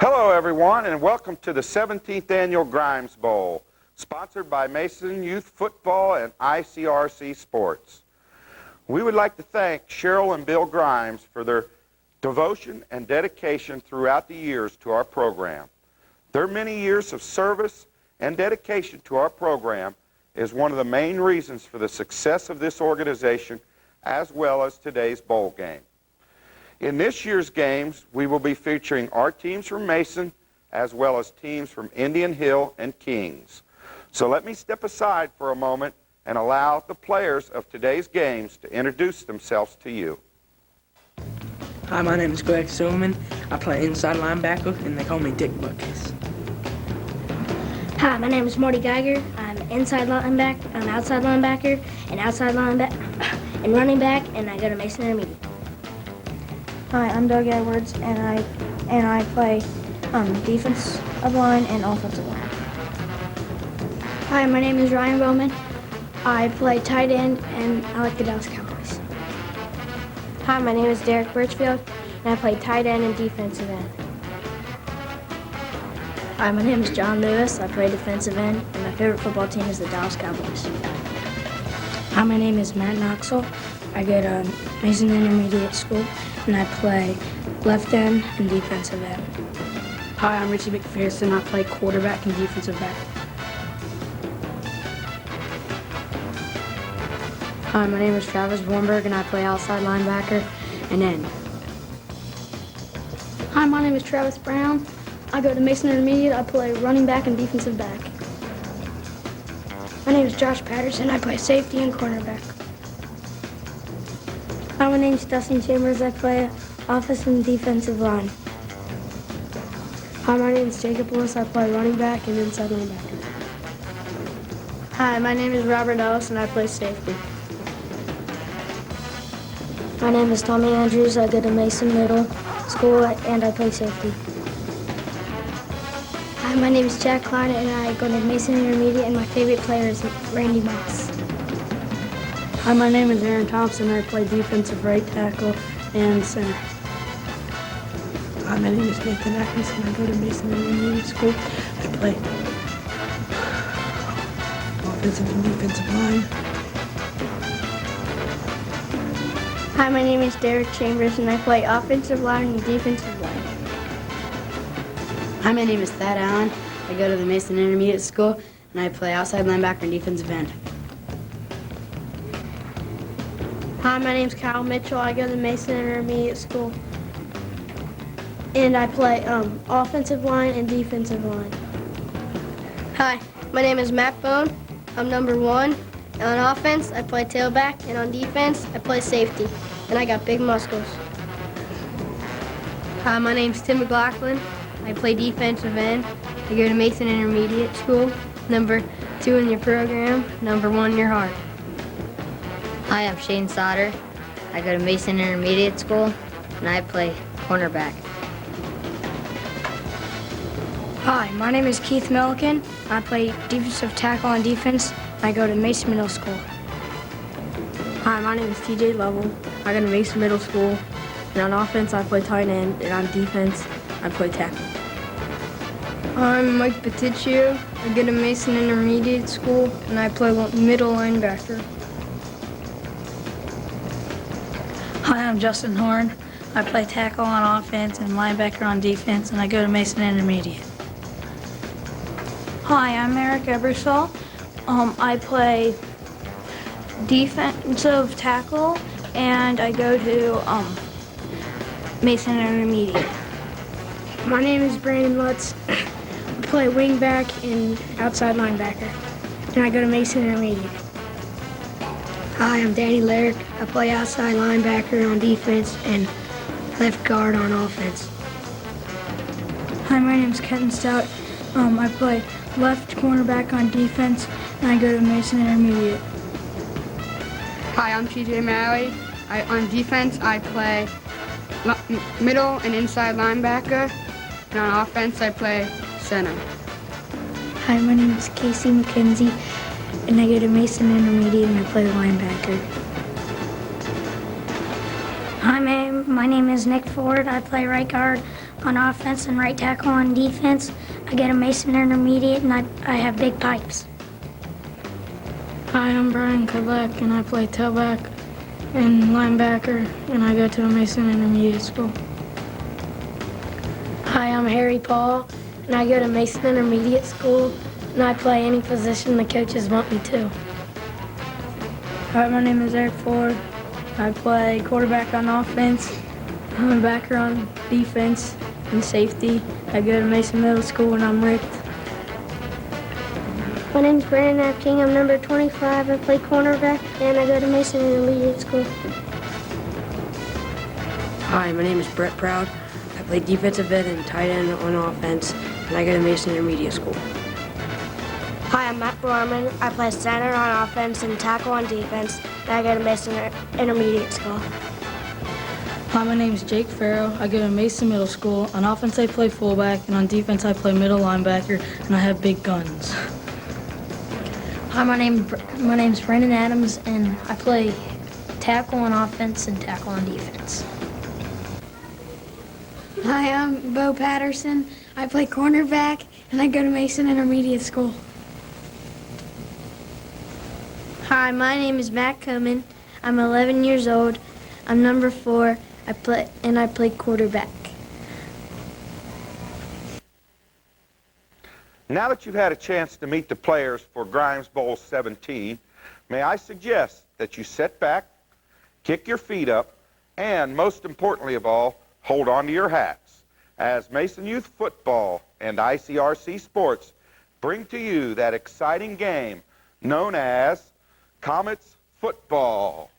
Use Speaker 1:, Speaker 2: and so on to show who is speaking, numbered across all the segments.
Speaker 1: Hello, everyone, and welcome to the 17th Annual Grimes Bowl, sponsored by Mason Youth Football and ICRC Sports. We would like to thank Cheryl and Bill Grimes for their devotion and dedication throughout the years to our program. Their many years of service and dedication to our program is one of the main reasons for the success of this organization, as well as today's bowl game. In this year's games, we will be featuring our teams from Mason, as well as teams from Indian Hill and Kings. So let me step aside for a moment and allow the players of today's games to introduce themselves to you.
Speaker 2: Hi, my name is XVII. I play inside linebacker, and they call me Dick Buckets.
Speaker 3: Hi, my name is Marty Geiger. I'm inside linebacker, I'm outside linebacker, and outside linebacker, and running back, and I go to Mason Intermediate.
Speaker 4: Hi, I'm Doug Edwards, and I play defensive line and offensive line.
Speaker 5: Hi, my name is Ryan Bowman. I play tight end, and I like the Dallas Cowboys.
Speaker 6: Hi, my name is Derek Birchfield, and I play tight end and defensive end.
Speaker 3: Hi, my name is John Lewis. I play defensive end, and my favorite football team is the Dallas Cowboys.
Speaker 7: Hi, my name is Matt Knoxville. I go to Mason Intermediate School, and I play left end and defensive end.
Speaker 8: Hi, I'm Richie McPherson. I play quarterback and defensive back.
Speaker 6: Hi, my name is Travis Warnberg, and I play outside linebacker and end.
Speaker 5: Hi, my name is Travis Brown. I go to Mason Intermediate. I play running back and defensive back.
Speaker 9: My name is Josh Patterson. I play safety and cornerback.
Speaker 10: Hi, my name is Dustin Chambers. I play offensive and defensive line.
Speaker 11: Hi, my name is Jacob Lewis. I play running back and inside linebacker.
Speaker 12: Hi, my name is Robert Ellis, and I play safety.
Speaker 13: My name is Tommy Andrews. I go to Mason Middle School, and I play safety.
Speaker 14: Hi, my name is Jack Klein, and I go to Mason Intermediate, and my favorite player is Randy Moss.
Speaker 15: Hi, my name is Aaron Thompson. I play defensive right tackle and center.
Speaker 16: Hi, my name is Nathan Atkinson. I go to Mason Intermediate School. I play offensive and defensive line.
Speaker 17: Hi, my name is Derek Chambers, and I play offensive line and defensive line.
Speaker 18: Hi, my name is Thad Allen. I go to the Mason Intermediate School, and I play outside linebacker and defensive end.
Speaker 19: Hi, my name is Kyle Mitchell. I go to Mason Intermediate School, and I play offensive line and defensive line.
Speaker 20: Hi, my name is Matt Bone. I'm number 1. And on offense, I play tailback, and on defense, I play safety, and I got big muscles.
Speaker 6: Hi, my name's Tim McLaughlin. I play defensive end. I go to Mason Intermediate School, number 2 in your program, number 1 in your heart.
Speaker 2: Hi, I'm Shane Sauter. I go to Mason Intermediate School, and I play cornerback.
Speaker 7: Hi, my name is Keith Milliken. I play defensive tackle on defense. I go to Mason Middle School.
Speaker 5: Hi, my name is TJ Lovell. I go to Mason Middle School, and on offense I play tight end, and on defense I play tackle.
Speaker 3: I'm Mike Petitio. I go to Mason Intermediate School, and I play middle linebacker.
Speaker 4: Hi, I'm Justin Horn. I play tackle on offense and linebacker on defense, and I go to Mason Intermediate.
Speaker 19: Hi, I'm Eric Ebersol. I play defensive tackle, and I go to Mason Intermediate.
Speaker 9: My name is Brandon Lutz. I play wingback and outside linebacker, and I go to Mason Intermediate.
Speaker 12: Hi, I'm Danny Larrick. I play outside linebacker on defense and left guard on offense.
Speaker 20: Hi, my name is Kenton Stout. I play left cornerback on defense, and I go to Mason Intermediate.
Speaker 15: Hi, I'm TJ Malley. On defense, I play middle and inside linebacker, and on offense, I play center.
Speaker 13: Hi, my name is Casey McKenzie, and I go to Mason Intermediate, and I play linebacker.
Speaker 17: Hi,
Speaker 10: my name is Nick Ford. I play right guard on offense and right tackle on defense. I go to Mason Intermediate, and I have big pipes.
Speaker 11: Hi, I'm Brian Kadlec, and I play tailback and linebacker, and I go to a Mason Intermediate School.
Speaker 7: Hi, I'm Harry Paul, and I go to Mason Intermediate School, and I play any position the coaches want me to.
Speaker 11: Hi, my name is Eric Ford. I play quarterback on offense, linebacker on defense, and safety. I go to Mason Middle School, and I'm ripped.
Speaker 14: My name's Brandon Knapp King. I'm number 25. I play cornerback, and I go to Mason Intermediate School.
Speaker 18: Hi, my name is Brett Proud. I play defensive end and tight end on offense, and I go to Mason Intermediate School.
Speaker 7: Hi, I'm Matt Borman. I play center on offense and tackle on defense, and I go to Mason Intermediate School.
Speaker 11: Hi, my name is Jake Farrow. I go to Mason Middle School. On offense, I play fullback, and on defense, I play middle linebacker, and I have big guns.
Speaker 7: Hi, my name's Brendan Adams, and I play tackle on offense and tackle on defense.
Speaker 9: Hi, I'm Bo Patterson. I play cornerback, and I go to Mason Intermediate School.
Speaker 7: Hi, my name is Matt Coman. I'm 11 years old. I'm number 4. I play quarterback.
Speaker 1: Now that you've had a chance to meet the players for Grimes Bowl 17, may I suggest that you sit back, kick your feet up, and most importantly of all, hold on to your hats as Mason Youth Football and ICRC Sports bring to you that exciting game known as Comets Football.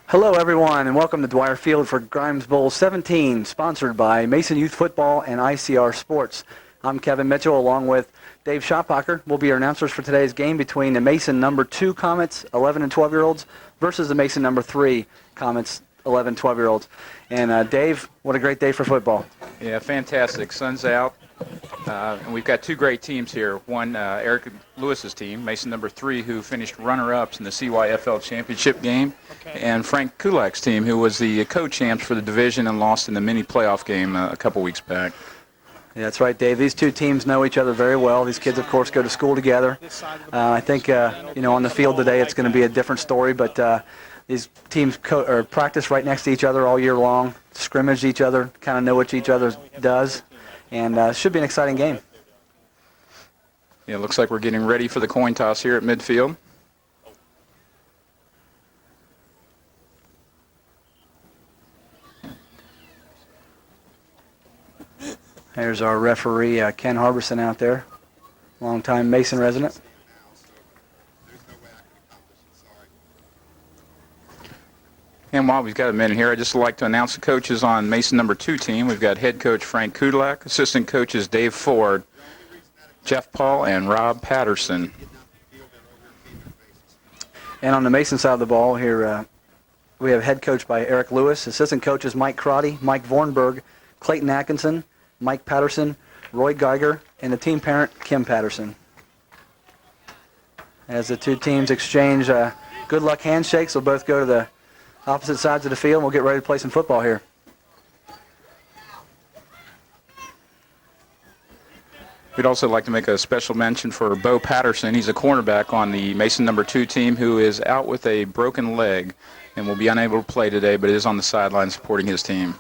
Speaker 21: Hello everyone and welcome to Dwyer Field for Grimes Bowl 17, sponsored by Mason Youth Football and ICR Sports. I'm Kevin Mitchell along with Dave Schoppacher. We'll be your announcers for today's game between the Mason number 2 Comets, 11 and 12-year-olds, versus the Mason number 3 Comets, 11 and 12-year-olds. And Dave, what a great day for football.
Speaker 22: Yeah, fantastic. Sun's out. And we've got two great teams here. One, Eric Lewis's team, Mason number 3, who finished runner-ups in the CYFL championship game, and Frank Kulak's team, who was the co-champs for the division and lost in the mini playoff game a couple weeks back.
Speaker 21: Yeah, that's right, Dave. These two teams know each other very well. These kids, of course, go to school together. I think, on the field today it's going to be a different story, but these teams practice right next to each other all year long, scrimmage each other, kind of know what each other does. And it should be an exciting game.
Speaker 22: Yeah, it looks like we're getting ready for the coin toss here at midfield.
Speaker 21: There's our referee, Ken Harbison, out there, longtime Mason resident.
Speaker 22: And while we've got a minute here, I'd just like to announce the coaches on Mason number 2 team. We've got head coach Frank Kudlak, assistant coaches Dave Ford, Jeff Paul, and Rob Patterson.
Speaker 21: And on the Mason side of the ball here, we have head coach by Eric Lewis, assistant coaches Mike Crotty, Mike Vornberg, Clayton Atkinson, Mike Patterson, Roy Geiger, and the team parent, Kim Patterson. As the two teams exchange good luck handshakes, they'll both go to the opposite sides of the field, and we'll get ready to play some football here.
Speaker 22: We'd also like to make a special mention for Bo Patterson. He's a cornerback on the Mason number 2 team who is out with a broken leg and will be unable to play today, but is on the sideline supporting his team.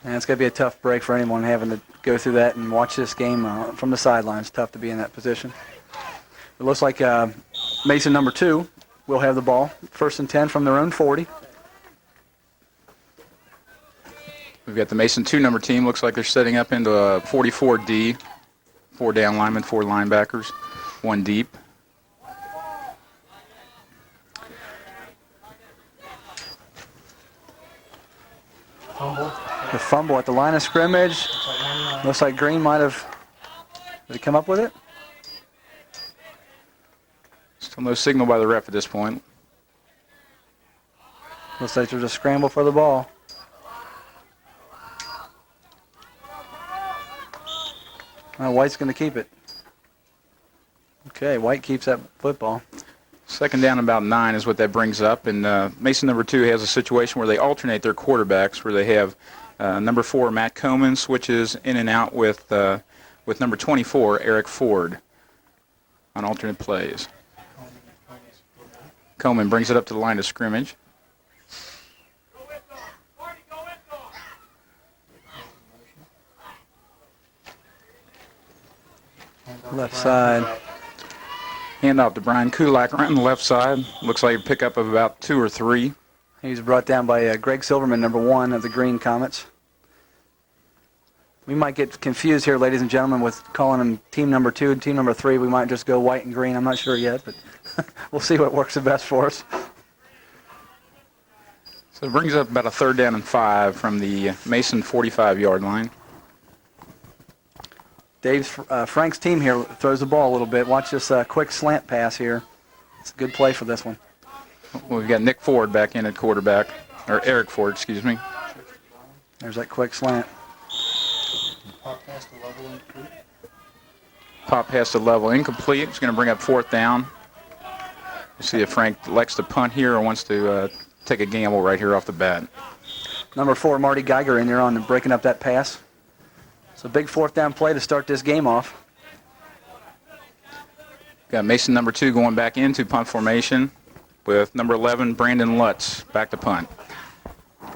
Speaker 21: And it's going to be a tough break for anyone having to go through that and watch this game from the sidelines. Tough to be in that position. It looks like Mason number 2 will have the ball. 1st and 10 from their own 40.
Speaker 22: We've got the Mason 2 number team. Looks like they're setting up into a 44D. 4 down linemen, 4 linebackers, 1 deep.
Speaker 21: The fumble at the line of scrimmage. Looks like Green might have. Did he come up with it?
Speaker 22: Still no signal by the ref at this point.
Speaker 21: Looks like there's a scramble for the ball. White's going to keep it. Okay, White keeps that football.
Speaker 22: 2nd down and about 9 is what that brings up. And Mason number 2 has a situation where they alternate their quarterbacks, where they have number 4, Matt Coleman, switches in and out with number 24, Eric Ford, on alternate plays. Coleman brings it up to the line of scrimmage.
Speaker 21: Left side.
Speaker 22: Handoff to Brian Kulak right on the left side. Looks like a pickup of about 2 or 3.
Speaker 21: He's brought down by Greg Silverman, number 1 of the Green Comets. We might get confused here, ladies and gentlemen, with calling them team number 2 and team number 3. We might just go white and green. I'm not sure yet, but we'll see what works the best for us.
Speaker 22: So it brings up about a 3rd down and 5 from the Mason 45-yard line.
Speaker 21: Frank's team here throws the ball a little bit. Watch this quick slant pass here. It's a good play for this one.
Speaker 22: Well, we've got Nick Ford back in at quarterback, or Eric Ford, excuse me.
Speaker 21: There's that quick slant.
Speaker 22: Pop pass to level, incomplete. It's going to bring up 4th down. We'll see if Frank likes to punt here or wants to take a gamble right here off the bat.
Speaker 21: Number 4, Marty Geiger in there on breaking up that pass. So big 4th down play to start this game off.
Speaker 22: Got Mason number 2 going back into punt formation with number 11, Brandon Lutz, back to punt.
Speaker 21: And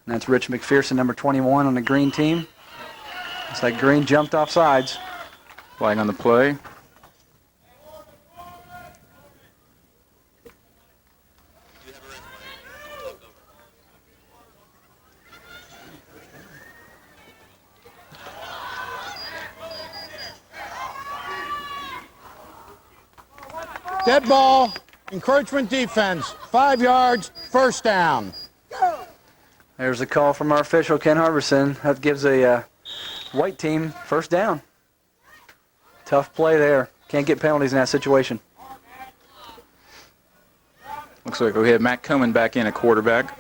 Speaker 21: that's Rich McPherson, number 21 on the Green team. It's like Green jumped off sides.
Speaker 22: Flag on the play.
Speaker 8: Dead ball, encouragement defense, 5 yards, 1st down.
Speaker 21: There's a call from our official, Ken Harbison. That gives a White team 1st down. Tough play there. Can't get penalties in that situation.
Speaker 22: Looks like we have Matt Coleman back in at quarterback.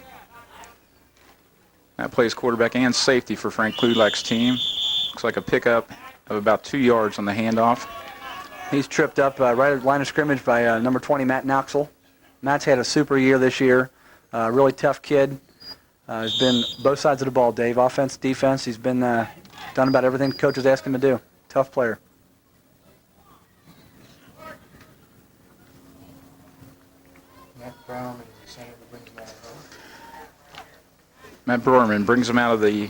Speaker 22: That plays quarterback and safety for Frank Kludak's team. Looks like a pickup of about 2 yards on the handoff.
Speaker 21: He's tripped up right at line of scrimmage by number 20, Matt Knoxville. Matt's had a super year this year. Really tough kid. He's been both sides of the ball, Dave. Offense, defense. He's been done about everything the coach has asked him to do. Tough player.
Speaker 22: Matt Broerman brings him out of the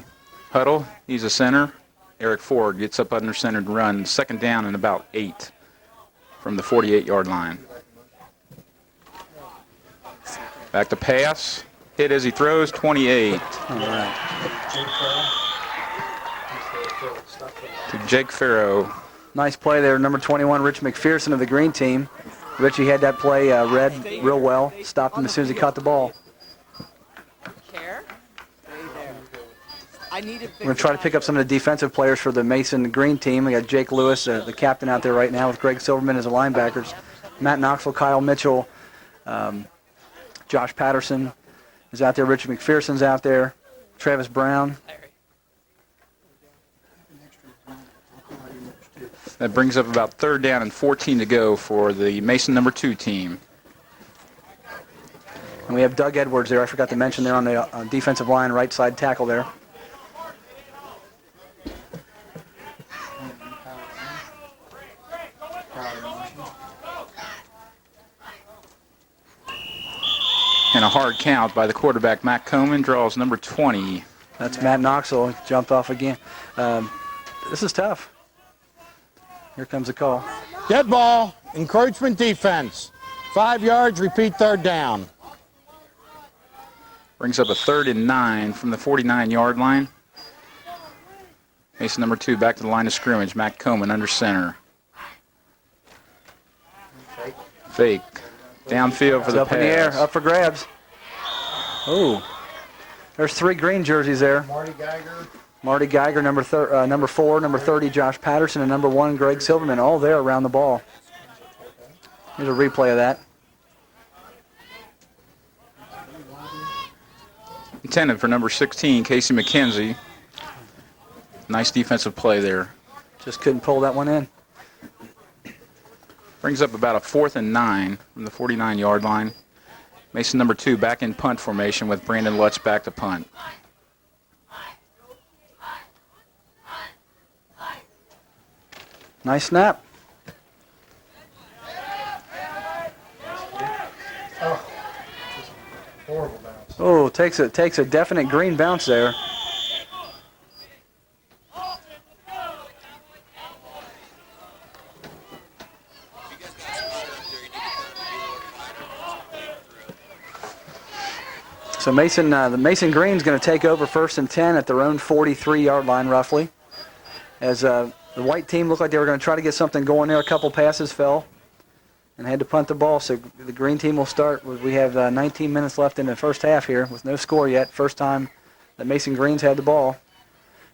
Speaker 22: huddle. He's a center. Eric Ford gets up under center to run. 2nd down and about 8 from the 48-yard line. Back to pass. Hit as he throws, 28.
Speaker 21: All right.
Speaker 22: To Jake Farrow.
Speaker 21: Nice play there. Number 21, Rich McPherson of the Green team. Richie had that play read real well. Stopped him as soon as he caught the ball. We're going to try to pick up some of the defensive players for the Mason Green team. We got Jake Lewis, the captain, out there right now with Greg Silverman as the linebackers. Matt Knoxville, Kyle Mitchell, Josh Patterson is out there. Richard McPherson's out there. Travis Brown.
Speaker 22: That brings up about 3rd down and 14 to go for the Mason number 2 team.
Speaker 21: And we have Doug Edwards there. I forgot to mention there on the defensive line, right side tackle there.
Speaker 22: And a hard count by the quarterback, Matt Coleman, draws number 20.
Speaker 21: That's Matt Knoxville. Jumped off again. This is tough. Here comes the call.
Speaker 8: Dead ball, encroachment defense. 5 yards, repeat third down.
Speaker 22: Brings up a 3rd and 9 from the 49-yard line. Mason number 2 back to the line of scrimmage. Matt Coleman under center. Fake. Downfield for the
Speaker 21: up
Speaker 22: pass.
Speaker 21: in the air, up for grabs. Oh, there's 3 green jerseys there. Marty Geiger, number 4, number 30, Josh Patterson, and number 1, Greg Silverman, all there around the ball. Here's a replay of that.
Speaker 22: Intended for number 16, Casey McKenzie. Nice defensive play there.
Speaker 21: Just couldn't pull that one in.
Speaker 22: Brings up about a 4th and 9 from the 49-yard line. Mason number 2 back in punt formation with Brandon Lutz back to punt.
Speaker 21: Nice snap. Oh, takes a definite green bounce there. So the Mason Green's going to take over 1st and 10 at their own 43-yard line, roughly. As the white team looked like they were going to try to get something going there. A couple passes fell and had to punt the ball. So the green team will start. We have 19 minutes left in the first half here with no score yet. First time that Mason Green's had the ball.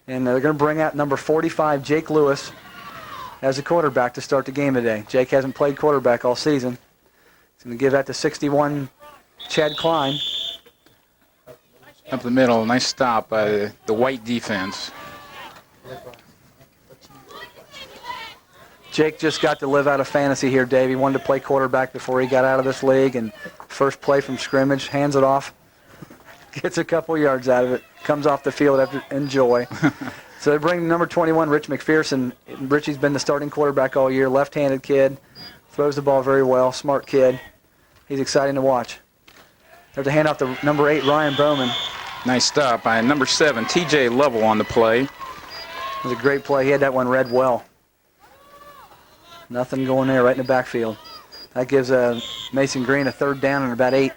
Speaker 21: And they're going to bring out number 45, Jake Lewis, as a quarterback to start the game today. Jake hasn't played quarterback all season. He's going to give that to 61, Chad Klein.
Speaker 22: Up the middle, nice stop by the white defense.
Speaker 21: Jake just got to live out a fantasy here, Dave. He wanted to play quarterback before he got out of this league, and first play from scrimmage, hands it off, gets a couple yards out of it, comes off the field after enjoy. So they bring number 21, Rich McPherson. Richie's been the starting quarterback all year, left-handed kid, throws the ball very well, smart kid. He's exciting to watch. There's a handoff to number 8, Ryan Bowman.
Speaker 22: Nice stop by number 7, TJ Lovell on the play.
Speaker 21: It was a great play. He had that one read well. Nothing going there, right in the backfield. That gives Mason Green a 3rd down and about 8.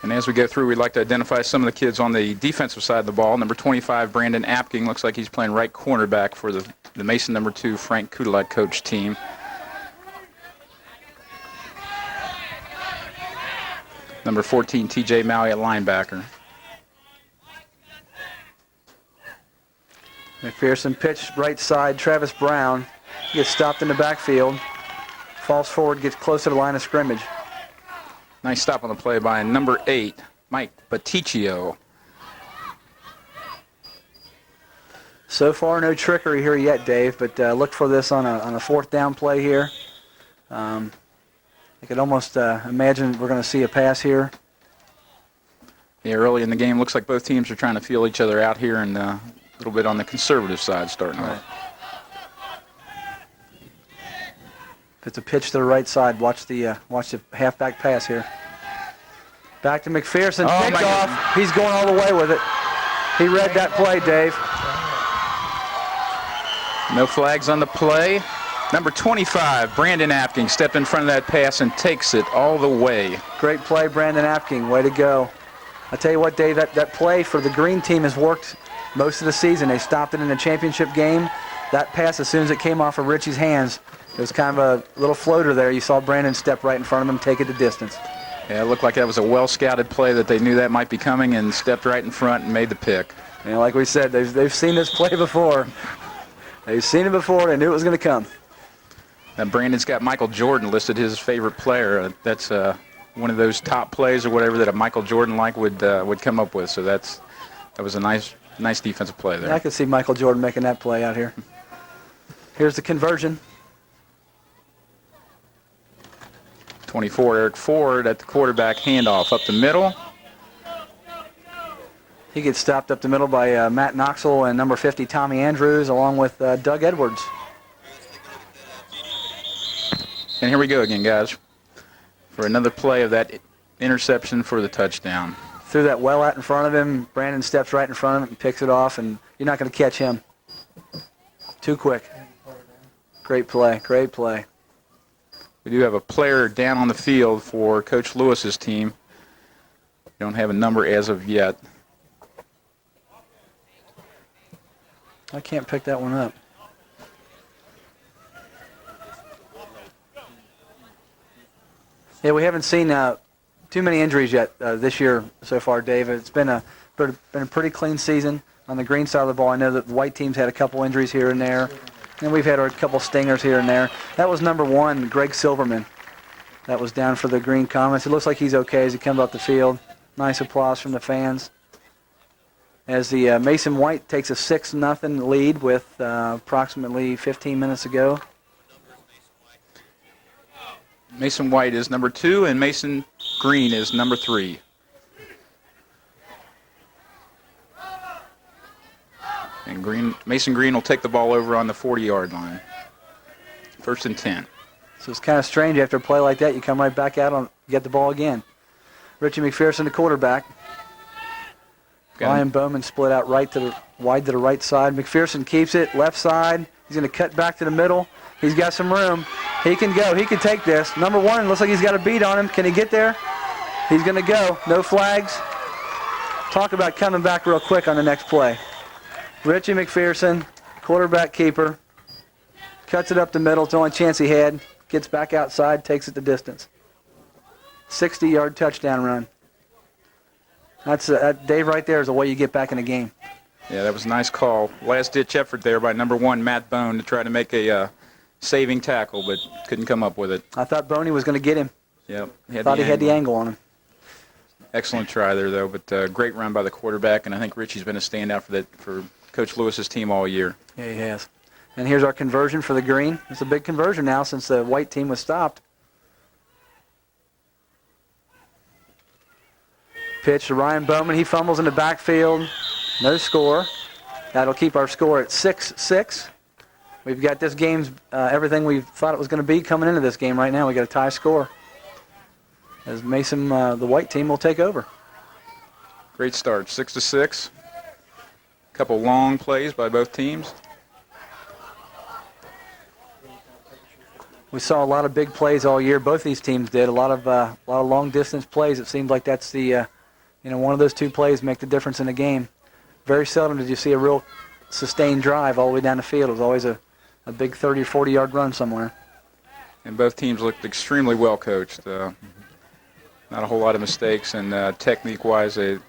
Speaker 22: And as we go through, we'd like to identify some of the kids on the defensive side of the ball. Number 25, Brandon Apking, looks like he's playing right cornerback for the Mason number 2, Frank Kudelak coach team. Number 14, TJ Maui at linebacker.
Speaker 21: McPherson pitch right side, Travis Brown gets stopped in the backfield, falls forward, gets close to the line of scrimmage.
Speaker 22: Nice stop on the play by number 8, Mike Baticcio.
Speaker 21: So far, no trickery here yet, Dave, but look for this on a 4th down play here. I could almost imagine we're going to see a pass here.
Speaker 22: Yeah, early in the game, looks like both teams are trying to feel each other out here, and a little bit on the conservative side starting off.
Speaker 21: If it's a pitch to the right side, watch the halfback pass here. Back to McPherson, picked off. He's going all the way with it. He read that play, Dave.
Speaker 22: No flags on the play. Number 25, Brandon Apking, stepped in front of that pass and takes it all the way.
Speaker 21: Great play, Brandon Apking. Way to go. I tell you what, Dave, that play for the green team has worked most of the season. They stopped it in the championship game. That pass, as soon as it came off of Richie's hands, it was kind of a little floater there. You saw Brandon step right in front of him, take it the distance.
Speaker 22: Yeah, it looked like that was a well-scouted play that they knew that might be coming and stepped right in front and made the pick.
Speaker 21: And like we said, they've seen this play before. They've seen it before. They knew it was going to come.
Speaker 22: Now Brandon's got Michael Jordan listed his favorite player. That's one of those top plays or whatever that a Michael Jordan-like would come up with. So that was a nice defensive play there.
Speaker 21: Yeah, I could see Michael Jordan making that play out here. Here's the conversion.
Speaker 22: 24, Eric Ford at the quarterback handoff up the middle.
Speaker 21: He gets stopped up the middle by Matt Knoxville and number 50, Tommy Andrews, along with Doug Edwards.
Speaker 22: And here we go again, guys. for another play of that interception for the touchdown.
Speaker 21: Threw that well out in front of him. Brandon steps right in front of him and picks it off, and you're not going to catch him. Too quick. Great play, great play.
Speaker 22: We do have a player down on the field for Coach Lewis's team. We don't have a number as of yet.
Speaker 21: I can't pick that one up. Yeah, we haven't seen too many injuries yet this year so far, Dave. It's been a pretty clean season on the green side of the ball. I know that the white team's had a couple injuries here and there, and we've had a couple stingers here and there. That was number 1, Greg Silverman. That was down for the Green Comets. It looks like he's okay as he comes off the field. Nice applause from the fans. As the Mason White takes a 6-0 lead with approximately 15 minutes to go.
Speaker 22: Mason White is number 2, and Mason Green is number 3. And Mason Green will take the ball over on the 40-yard line. 1st and 10.
Speaker 21: So it's kind of strange after a play like that, you come right back out and get the ball again. Richie McPherson, the quarterback. Ryan Bowman split out wide to the right side. McPherson keeps it left side. He's going to cut back to the middle. He's got some room. He can go. He can take this. Number 1 looks like he's got a beat on him. Can he get there? He's going to go. No flags. Talk about coming back real quick on the next play. Richie McPherson, quarterback keeper, cuts it up the middle. It's the only chance he had. Gets back outside, takes it the distance. 60-yard touchdown run. That's Dave right there is the way you get back in the game.
Speaker 22: Yeah, that was a nice call. Last-ditch effort there by number 1, Matt Bone, to try to make a saving tackle, but couldn't come up with it.
Speaker 21: I thought Boney was going to get him.
Speaker 22: Yep.
Speaker 21: He had the angle on him.
Speaker 22: Excellent try there, though, but great run by the quarterback, and I think Richie's been a standout for Coach Lewis's team all year.
Speaker 21: Yeah, he has. And here's our conversion for the green. It's a big conversion now since the white team was stopped. Pitch to Ryan Bowman. He fumbles in the backfield. No score. That'll keep our score at 6-6. We've got this game's everything we thought it was going to be coming into this game right now. We got a tie score. As Mason, the white team, will take over.
Speaker 22: Great start, 6-6. A couple long plays by both teams.
Speaker 21: We saw a lot of big plays all year. Both these teams did a lot of long distance plays. It seems like that's the one of those two plays make the difference in the game. Very seldom did you see a real sustained drive all the way down the field. It was always a big 30 or 40 yard run somewhere.
Speaker 22: And both teams looked extremely well coached. Not a whole lot of mistakes, and technique-wise, they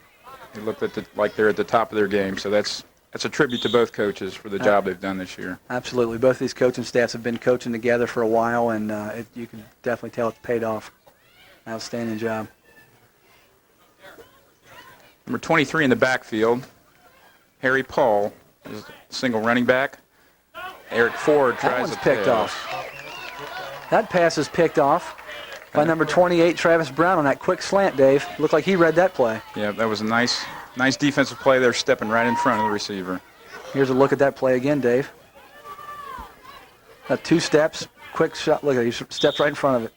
Speaker 22: looked like they're at the top of their game. So that's a tribute to both coaches for the job they've done this year.
Speaker 21: Absolutely. Both these coaching staffs have been coaching together for a while, and you can definitely tell it's paid off. Outstanding job.
Speaker 22: Number 23 in the backfield, Harry Paul, is a single running back. Eric Ford tries to
Speaker 21: picked off. That pass is picked off by number 28, Travis Brown, on that quick slant, Dave. Looked like he read that play.
Speaker 22: Yeah, that was a nice defensive play there, stepping right in front of the receiver.
Speaker 21: Here's a look at that play again, Dave. 2 steps, quick shot. Look at it, he steps right in front of it.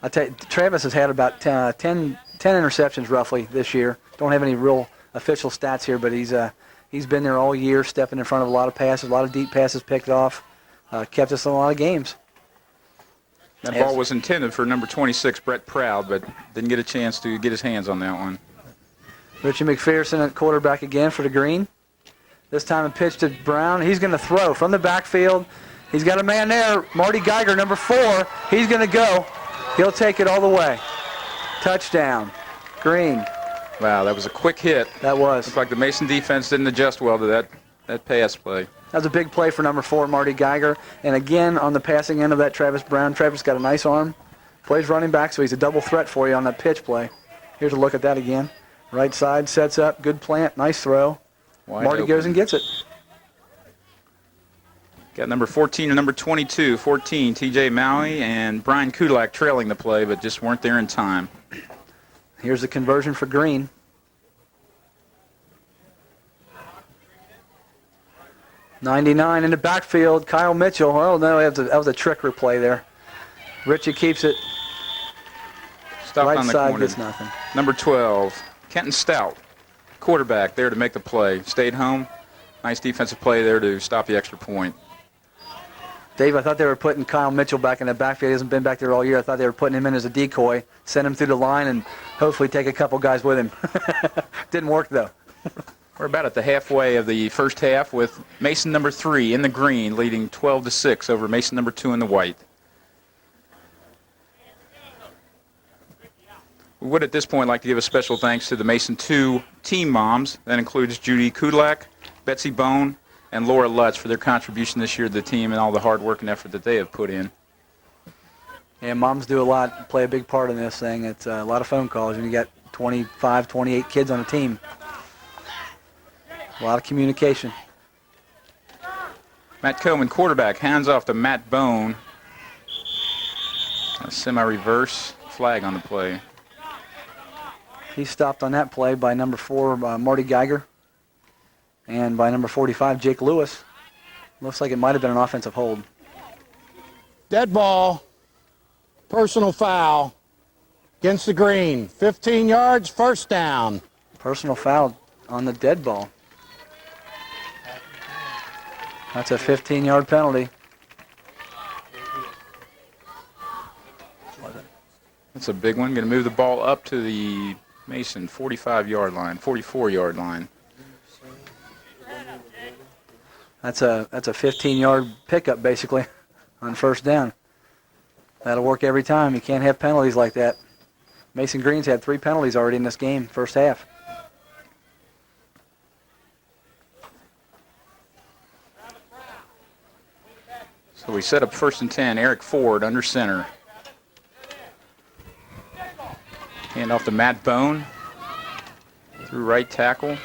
Speaker 21: I tell you, Travis has had about 10 interceptions roughly this year. Don't have any real official stats here, but he's been there all year, stepping in front of a lot of passes, a lot of deep passes picked off, kept us in a lot of games.
Speaker 22: That ball was intended for number 26, Brett Proud, but didn't get a chance to get his hands on that one.
Speaker 21: Richie McPherson at quarterback again for the green. This time a pitch to Brown. He's going to throw from the backfield. He's got a man there, Marty Geiger, number 4. He's going to go. He'll take it all the way. Touchdown. Green.
Speaker 22: Wow, that was a quick hit.
Speaker 21: That was.
Speaker 22: Looked like the Mason defense didn't adjust well to that pass play.
Speaker 21: That was a big play for number 4, Marty Geiger. And again, on the passing end of that, Travis Brown. Travis got a nice arm. Plays running back, so he's a double threat for you on that pitch play. Here's a look at that again. Right side, sets up, good plant, nice throw. Marty goes and gets it.
Speaker 22: Got number 14 and number 22. 14, T.J. Maui and Brian Kudlak trailing the play, but just weren't there in time.
Speaker 21: Here's the conversion for Green. .99 in the backfield, Kyle Mitchell. Oh, no, that was a trick replay there. Richie keeps it.
Speaker 22: Stopped
Speaker 21: Right
Speaker 22: on the
Speaker 21: side
Speaker 22: corner.
Speaker 21: gets nothing.
Speaker 22: Number 12, Kenton Stout, quarterback, there to make the play. Stayed home. Nice defensive play there to stop the extra point.
Speaker 21: Dave, I thought they were putting Kyle Mitchell back in the backfield. He hasn't been back there all year. I thought they were putting him in as a decoy, send him through the line, and hopefully take a couple guys with him. Didn't work, though.
Speaker 22: We're about at the halfway of the first half with Mason number 3 in the green, leading 12-6 over Mason number 2 in the white. We would at this point like to give a special thanks to the Mason 2 team moms. That includes Judy Kudlak, Betsy Bone, and Laura Lutz for their contribution this year to the team and all the hard work and effort that they have put in.
Speaker 21: Yeah, moms do a lot, play a big part in this thing. It's a lot of phone calls, and you got 25, 28 kids on a team. A lot of communication.
Speaker 22: Matt Coleman, quarterback, hands off to Matt Bone. A semi-reverse flag on the play.
Speaker 21: He's stopped on that play by number 4, Marty Geiger, and by number 45, Jake Lewis. Looks like it might have been an offensive hold.
Speaker 8: Dead ball. Personal foul against the green. 15 yards, first down.
Speaker 21: Personal foul on the dead ball. That's a 15-yard penalty.
Speaker 22: That's a big one. Going to move the ball up to the Mason 45-yard line, 44-yard line.
Speaker 21: That's a 15-yard pickup, basically, on first down. That'll work every time. You can't have penalties like that. Mason Green's had 3 penalties already in this game, first half.
Speaker 22: So we set up 1st and 10. Eric Ford under center. Hand off to Matt Bone. Through right tackle.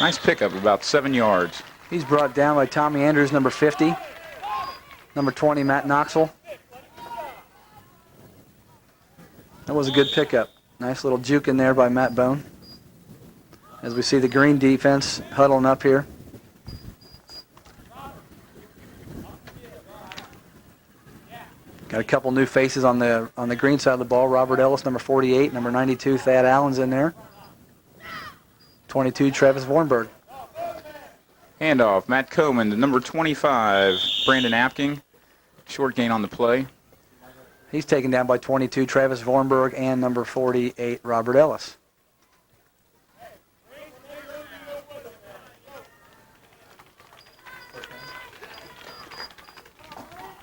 Speaker 22: Nice pickup, about 7 yards.
Speaker 21: He's brought down by Tommy Andrews, number 50. Number 20, Matt Knoxville. That was a good pickup. Nice little juke in there by Matt Bone. As we see the green defense huddling up here. Got a couple new faces on the green side of the ball. Robert Ellis, number 48, number 92, Thad Allen's in there. 22, Travis Vornberg.
Speaker 22: Handoff, Matt Coleman, to number 25, Brandon Apking. Short gain on the play.
Speaker 21: He's taken down by 22, Travis Vornberg, and number 48, Robert Ellis.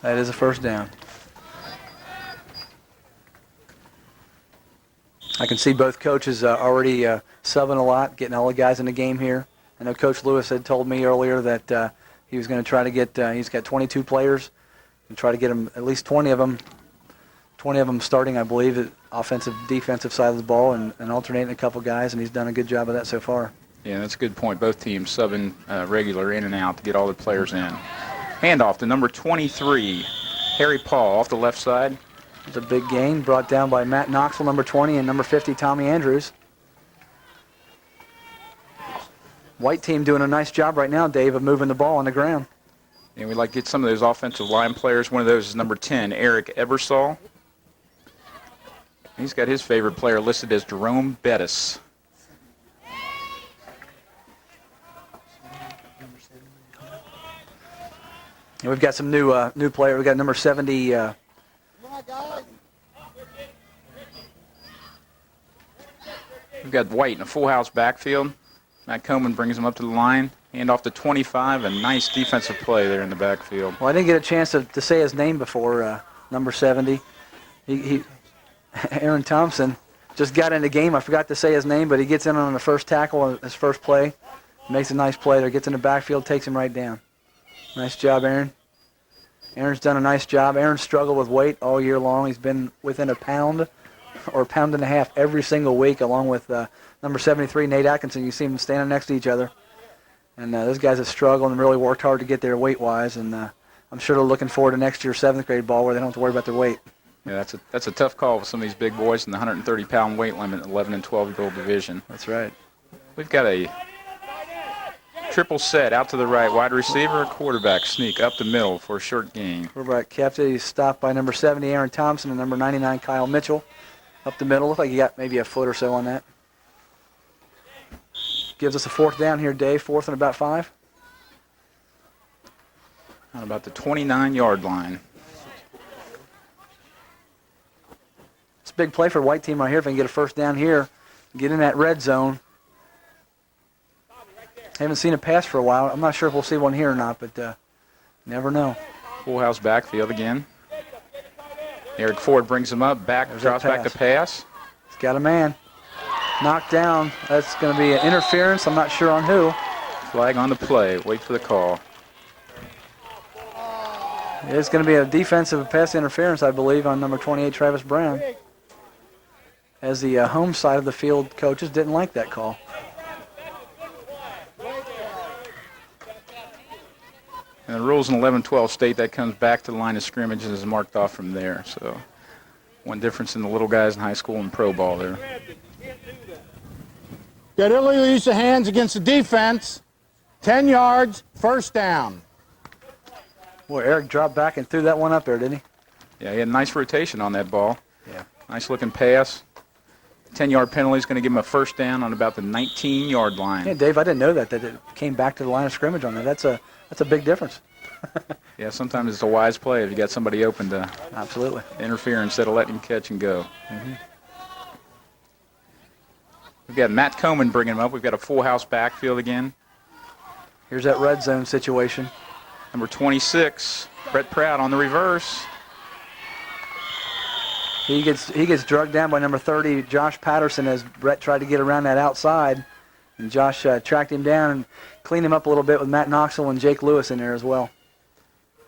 Speaker 21: That is a first down. I can see both coaches already subbing a lot, getting all the guys in the game here. I know Coach Lewis had told me earlier that he was going to try to get, he's got 22 players, and try to get them, at least 20 of them starting, I believe, at offensive, defensive side of the ball, and alternating a couple guys, and he's done a good job of that so far.
Speaker 22: Yeah, that's a good point. Both teams subbing regular in and out to get all the players in. Handoff to number 23, Harry Paul, off the left side.
Speaker 21: It's a big gain, brought down by Matt Knoxville, number 20, and number 50, Tommy Andrews. White team doing a nice job right now, Dave, of moving the ball on the ground.
Speaker 22: And we'd like to get some of those offensive line players. One of those is number 10, Eric Ebersol. He's got his favorite player listed as Jerome Bettis.
Speaker 21: And we've got some new player. We've got number 70.
Speaker 22: We've got White in a full house backfield. Matt Coleman brings him up to the line. Hand off to 25. A nice defensive play there in the backfield.
Speaker 21: Well, I didn't get a chance to say his name before, number 70. Aaron Thompson just got in the game. I forgot to say his name, but he gets in on the first tackle on his first play. Makes a nice play there. Gets in the backfield, takes him right down. Nice job, Aaron. Aaron's done a nice job. Aaron struggled with weight all year long. He's been within a pound or a pound and a half every single week, along with number 73, Nate Atkinson. You see them standing next to each other. And those guys have struggled and really worked hard to get there weight-wise. And I'm sure they're looking forward to next year's 7th grade ball where they don't have to worry about their weight.
Speaker 22: Yeah, that's a tough call with some of these big boys in the 130-pound weight limit, 11 and 12-year-old division.
Speaker 21: That's right.
Speaker 22: We've got a triple set out to the right. Wide receiver, quarterback sneak up the middle for a short gain.
Speaker 21: Quarterback kept it. He's stopped by number 70, Aaron Thompson, and number 99, Kyle Mitchell. Up the middle. Looks like he got maybe a foot or so on that. Gives us a 4th down here, Dave. 4th and about 5.
Speaker 22: On about the 29-yard line.
Speaker 21: It's a big play for the white team right here if they can get a 1st down here. Get in that red zone. Haven't seen a pass for a while. I'm not sure if we'll see one here or not, but never know.
Speaker 22: Full house backfield again. Eric Ford brings him up. Drops back to pass.
Speaker 21: He's got a man. Knocked down. That's going to be an interference. I'm not sure on who.
Speaker 22: Flag on the play. Wait for the call.
Speaker 21: It's going to be a defensive pass interference, I believe, on number 28, Travis Brown. As the home side of the field coaches didn't like that call.
Speaker 22: And the rules in 11-12 state that comes back to the line of scrimmage and is marked off from there. So one difference in the little guys in high school and pro ball there.
Speaker 8: Got illegal use of hands against the defense. 10 yards, 1st down.
Speaker 21: Boy, Eric dropped back and threw that one up there, didn't he?
Speaker 22: Yeah, he had a nice rotation on that ball.
Speaker 21: Yeah.
Speaker 22: Nice looking pass. 10-yard penalty is going to give him a 1st down on about the 19-yard line.
Speaker 21: Yeah, Dave, I didn't know that it came back to the line of scrimmage on that. That's a big difference.
Speaker 22: Yeah, sometimes it's a wise play if you got somebody open to
Speaker 21: absolutely
Speaker 22: interfere instead of letting him catch and go.
Speaker 21: Mm-hmm.
Speaker 22: We've got Matt Coman bringing him up. We've got a full house backfield again.
Speaker 21: Here's that red zone situation.
Speaker 22: Number 26, Brett Proud on the reverse.
Speaker 21: He gets drugged down by number 30, Josh Patterson, as Brett tried to get around that outside. And Josh tracked him down and cleaned him up a little bit with Matt Knoxville and Jake Lewis in there as well.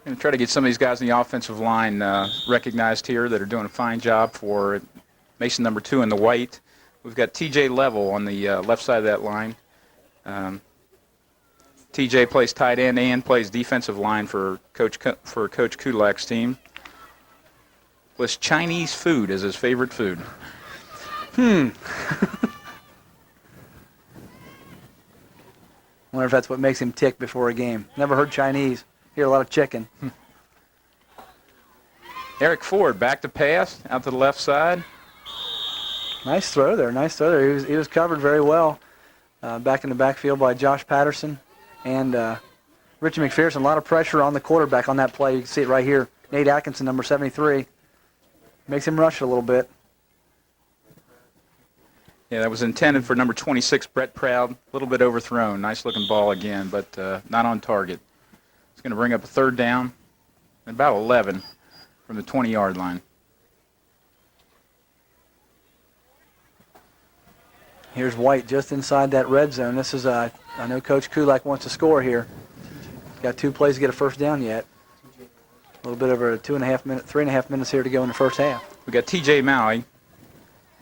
Speaker 22: Going to try to get some of these guys in the offensive line recognized here that are doing a fine job for Mason number 2 in the white. We've got TJ Level on the left side of that line. TJ plays tight end and plays defensive line for Coach Kudlak's team. Lists Chinese food as his favorite food.
Speaker 21: Wonder if that's what makes him tick before a game. Never heard Chinese. Hear a lot of chicken.
Speaker 22: Eric Ford back to pass out to the left side.
Speaker 21: Nice throw there. Nice throw there. He was covered very well back in the backfield by Josh Patterson and Richie McPherson. A lot of pressure on the quarterback on that play. You can see it right here. Nate Atkinson, number 73. Makes him rush a little bit.
Speaker 22: Yeah, that was intended for number 26, Brett Proud. A little bit overthrown. Nice looking ball again, but not on target. It's going to bring up a 3rd down and about 11 from the 20-yard line.
Speaker 21: Here's White just inside that red zone. This is, I know Coach Kulak wants to score here. Got 2 plays to get a 1st down yet. A little bit over 3.5 minutes here to go in the 1st half.
Speaker 22: We got TJ Maui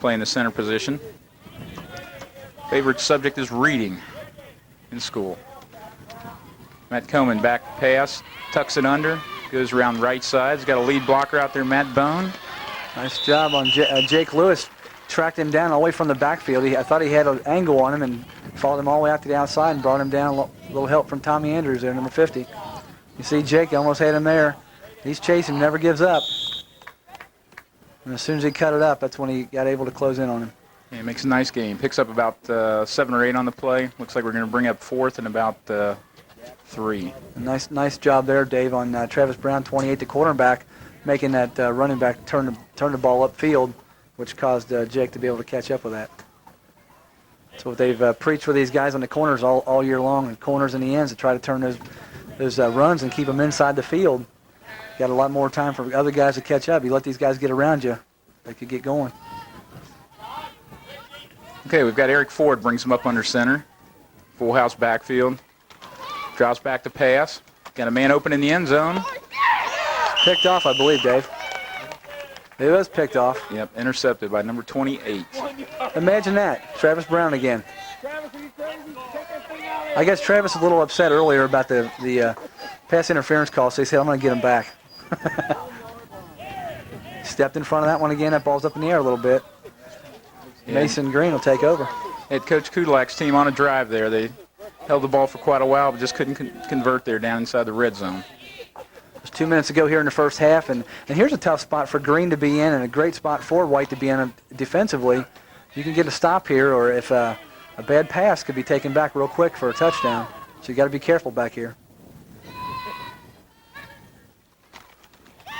Speaker 22: playing the center position. Favorite subject is reading in school. Matt Coman back pass, tucks it under, goes around right side. He's got a lead blocker out there, Matt Bone.
Speaker 21: Nice job on Jake Lewis. Tracked him down all the way from the backfield. I thought he had an angle on him and followed him all the way out to the outside and brought him down. A little help from Tommy Andrews there, number 50. You see Jake almost had him there. He's chasing, never gives up. And as soon as he cut it up, that's when he got able to close in on him.
Speaker 22: Yeah, he makes a nice game. Picks up about 7 or 8 on the play. Looks like we're going to bring up 4th and about 3.
Speaker 21: Nice job there, Dave, on Travis Brown, 28, the quarterback, making that running back turn the ball upfield, which caused Jake to be able to catch up with that. That's what they've preached with these guys on the corners all year long, and corners and the ends, to try to turn those runs and keep them inside the field. Got a lot more time for other guys to catch up. You let these guys get around you, they could get going.
Speaker 22: Okay, we've got Eric Ford, brings him up under center. Full house backfield. Drops back to pass. Got a man open in the end zone.
Speaker 21: Picked off, I believe, Dave. It was picked off.
Speaker 22: Yep, intercepted by number 28.
Speaker 21: Imagine that. Travis Brown again. I guess Travis was a little upset earlier about the pass interference call, so he said, I'm going to get him back. Stepped in front of that one again. That ball's up in the air a little bit. Yeah. Mason Green will take over.
Speaker 22: Had Coach Kudlak's team on a drive there. They held the ball for quite a while, but just couldn't convert there down inside the red zone.
Speaker 21: There's 2 minutes to go here in the first half, and here's a tough spot for Green to be in and a great spot for White to be in defensively. You can get a stop here, or if a bad pass could be taken back real quick for a touchdown. So you got to be careful back here.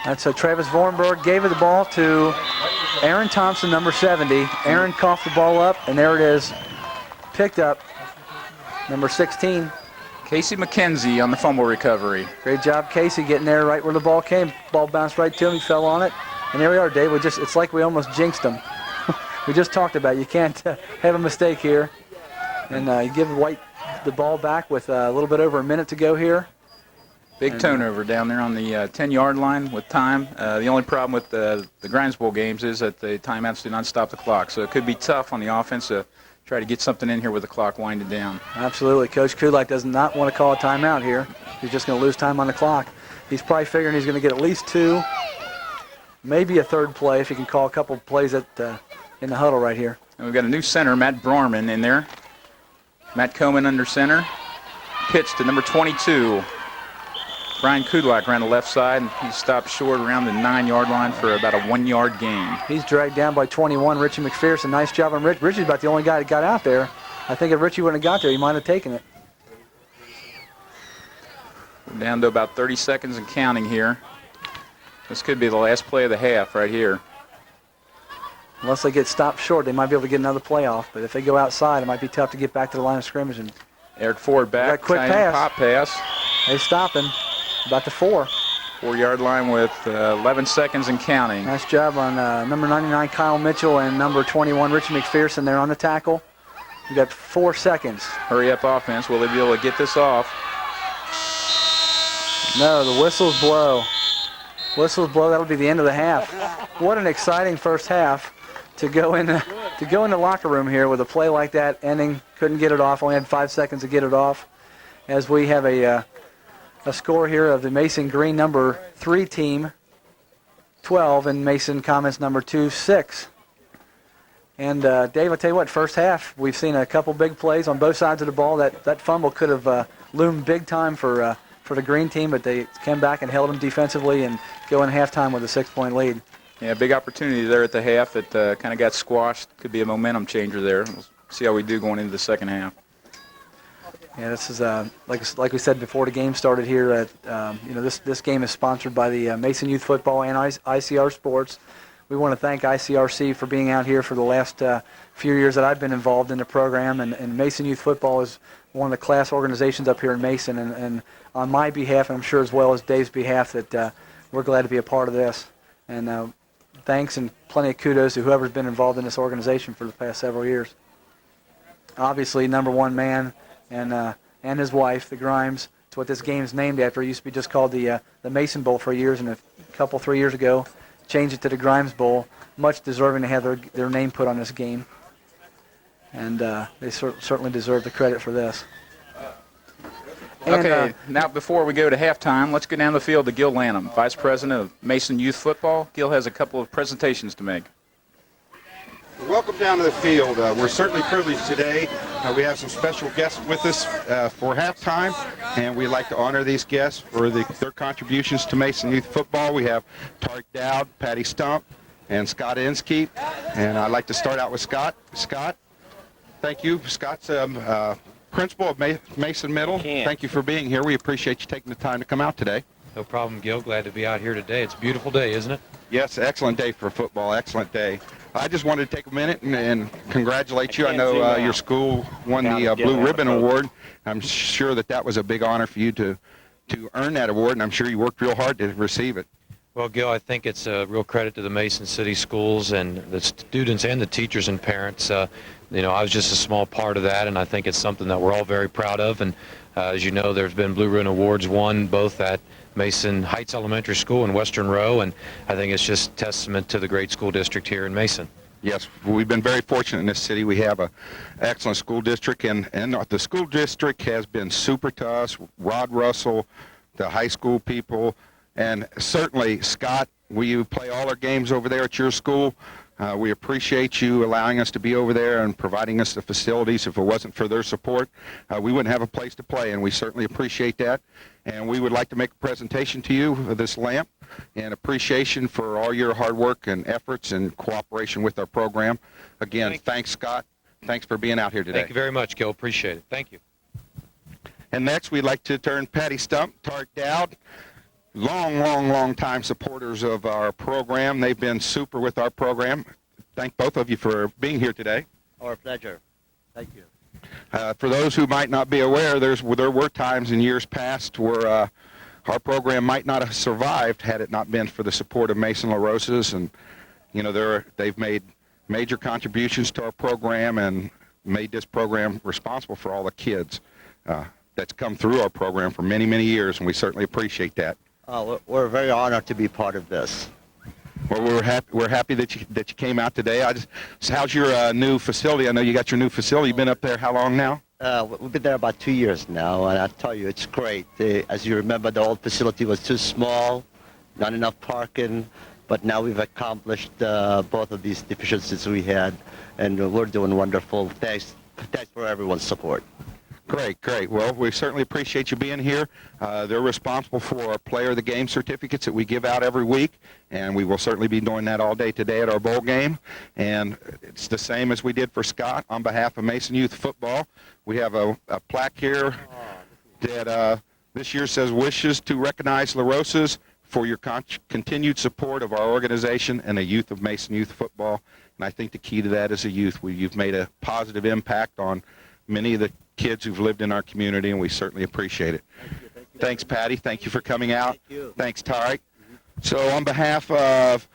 Speaker 21: That's Travis Vorenberg gave it the ball to Aaron Thompson, number 70. Aaron coughed the ball up, and there it is, picked up, number 16.
Speaker 22: Casey McKenzie on the fumble recovery.
Speaker 21: Great job, Casey, getting there right where the ball came. Ball bounced right to him. He fell on it. And there we are, Dave. It's like we almost jinxed him. We just talked about it. You can't have a mistake here. And you give White the ball back with a little bit over a minute to go here.
Speaker 22: Big turnover down there on the 10-yard line with time. The only problem with the Grimes Bowl games is that the timeouts do not stop the clock. So it could be tough on the offense to try to get something in here with the clock winding down.
Speaker 21: Absolutely. Coach Kulak does not want to call a timeout here. He's just going to lose time on the clock. He's probably figuring he's going to get at least 2, maybe a third play if he can call a couple plays in the huddle right here.
Speaker 22: And we've got a new center, Matt Brorman, in there. Matt Coman under center. Pitch to number 22. Brian Kudlak ran the left side, and he stopped short around the 9-yard line for about a 1-yard gain.
Speaker 21: He's dragged down by 21, Richie McPherson. Nice job on Rich. Richie's about the only guy that got out there. I think if Richie wouldn't have got there, he might have taken it.
Speaker 22: We're down to about 30 seconds and counting here. This could be the last play of the half right here.
Speaker 21: Unless they get stopped short, they might be able to get another play off. But if they go outside, it might be tough to get back to the line of scrimmage. And
Speaker 22: Eric Ford back.
Speaker 21: Quick pass.
Speaker 22: Pop pass.
Speaker 21: They stop him. About the 4.
Speaker 22: 4-yard line with 11 seconds and counting.
Speaker 21: Nice job on number 99, Kyle Mitchell, and number 21, Richie McPherson there on the tackle. We got 4 seconds.
Speaker 22: Hurry up offense. Will they be able to get this off?
Speaker 21: No, the whistles blow. Whistles blow. That'll be the end of the half. What an exciting first half to go in the locker room here with a play like that ending. Couldn't get it off. Only had 5 seconds to get it off. As we have a score here of the Mason Green number 3 team, 12, and Mason Comets number 2, 6. And Dave, I'll tell you what, first half, we've seen a couple big plays on both sides of the ball. That fumble could have loomed big time for the Green team, but they came back and held them defensively and go in halftime with a 6-point lead.
Speaker 22: Yeah, big opportunity there at the half that kind of got squashed. Could be a momentum changer there. We'll see how we do going into the second half.
Speaker 21: Yeah, this is like we said before the game started here. This game is sponsored by the Mason Youth Football and ICR Sports. We want to thank ICRC for being out here for the last few years that I've been involved in the program. And Mason Youth Football is one of the class organizations up here in Mason. And on my behalf, and I'm sure as well as Dave's behalf, that we're glad to be a part of this. And thanks and plenty of kudos to whoever's been involved in this organization for the past several years. Obviously, number one man and his wife, the Grimes. It's what this game's named after. It used to be just called the Mason Bowl for years, and a couple, 3 years ago, changed it to the Grimes Bowl. Much deserving to have their name put on this game. And they certainly deserve the credit for this.
Speaker 22: Okay, now before we go to halftime, let's go down the field to Gil Lanham, Vice President of Mason Youth Football. Gil has a couple of presentations to make.
Speaker 1: Welcome down to the field. We're certainly privileged today. We have some special guests with us for halftime, and we'd like to honor these guests for their contributions to Mason Youth Football. We have Tariq Dowd, Patty Stump, and Scott Inskeep. And I'd like to start out with Scott. Scott, thank you. Scott's principal of Mason Middle. Thank you for being here. We appreciate you taking the time to come out today.
Speaker 6: No problem, Gil. Glad to be out here today. It's a beautiful day, isn't it?
Speaker 1: Yes, excellent day for football. Excellent day. I just wanted to take a minute and congratulate you. I know your school won the Blue Ribbon Award. I'm sure that was a big honor for you to earn that award, and I'm sure you worked real hard to receive it.
Speaker 6: Well, Gil, I think it's a real credit to the Mason City schools and the students and the teachers and parents. I was just a small part of that, and I think it's something that we're all very proud of. And as you know, there's been Blue Ribbon Awards won both at Mason Heights Elementary School and Western Row, and I think it's just testament to the great school district here in Mason.
Speaker 1: Yes, we've been very fortunate in this city. We have an excellent school district, and the school district has been super to us. Rod Russell, the high school people, and certainly Scott, you play all our games over there at your school. We appreciate you allowing us to be over there and providing us the facilities. If it wasn't for their support, we wouldn't have a place to play, and we certainly appreciate that. And we would like to make a presentation to you of this lamp in appreciation for all your hard work and efforts and cooperation with our program. Again, thanks, Scott. Thanks for being out here today.
Speaker 6: Thank you very much, Gil. Appreciate it. Thank you.
Speaker 1: And next, we'd like to turn Patty Stump, Tart Dowd, long time supporters of our program. They've been super with our program. Thank both of you for being here today.
Speaker 2: Our pleasure. Thank you.
Speaker 1: For those who might not be aware, there were times in years past where our program might not have survived had it not been for the support of Mason LaRosa's, and they've made major contributions to our program and made this program responsible for all the kids that's come through our program for many, many years, and we certainly appreciate that.
Speaker 2: We're very honored to be part of this.
Speaker 1: Well, we're happy that you came out today. So how's your new facility? I know you got your new facility. You've been up there how long now?
Speaker 2: We've been there about 2 years now, and I tell you, it's great. As you remember, the old facility was too small, not enough parking, but now we've accomplished both of these deficiencies we had, and we're doing wonderful. Thanks for everyone's support.
Speaker 1: Great. Well, we certainly appreciate you being here. They're responsible for our Player of the Game certificates that we give out every week, and we will certainly be doing that all day today at our bowl game. And it's the same as we did for Scott. On behalf of Mason Youth Football, we have a plaque here that this year says, "Wishes to recognize LaRosa's for your continued support of our organization and the youth of Mason Youth Football." And I think the key to that is the youth. You've made a positive impact on many of the kids who've lived in our community, and we certainly appreciate it.
Speaker 2: Thank you.
Speaker 1: Thanks, Patty. Thank you for coming out.
Speaker 2: Thank you.
Speaker 1: Thanks, Tarek. So on behalf of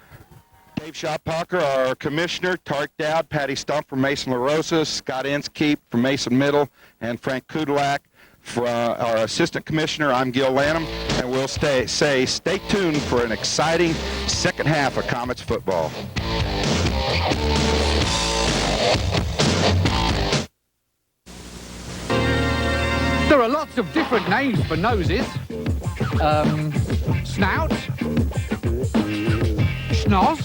Speaker 1: Dave Schoppacher, our commissioner, Tarek Dowd, Patty Stump from Mason LaRosa, Scott Inskeep from Mason Middle, and Frank Kudlak for our assistant commissioner, I'm Gil Lanham, and we'll stay tuned for an exciting second half of Comets football.
Speaker 16: There are lots of different names for noses. Snout, schnoz,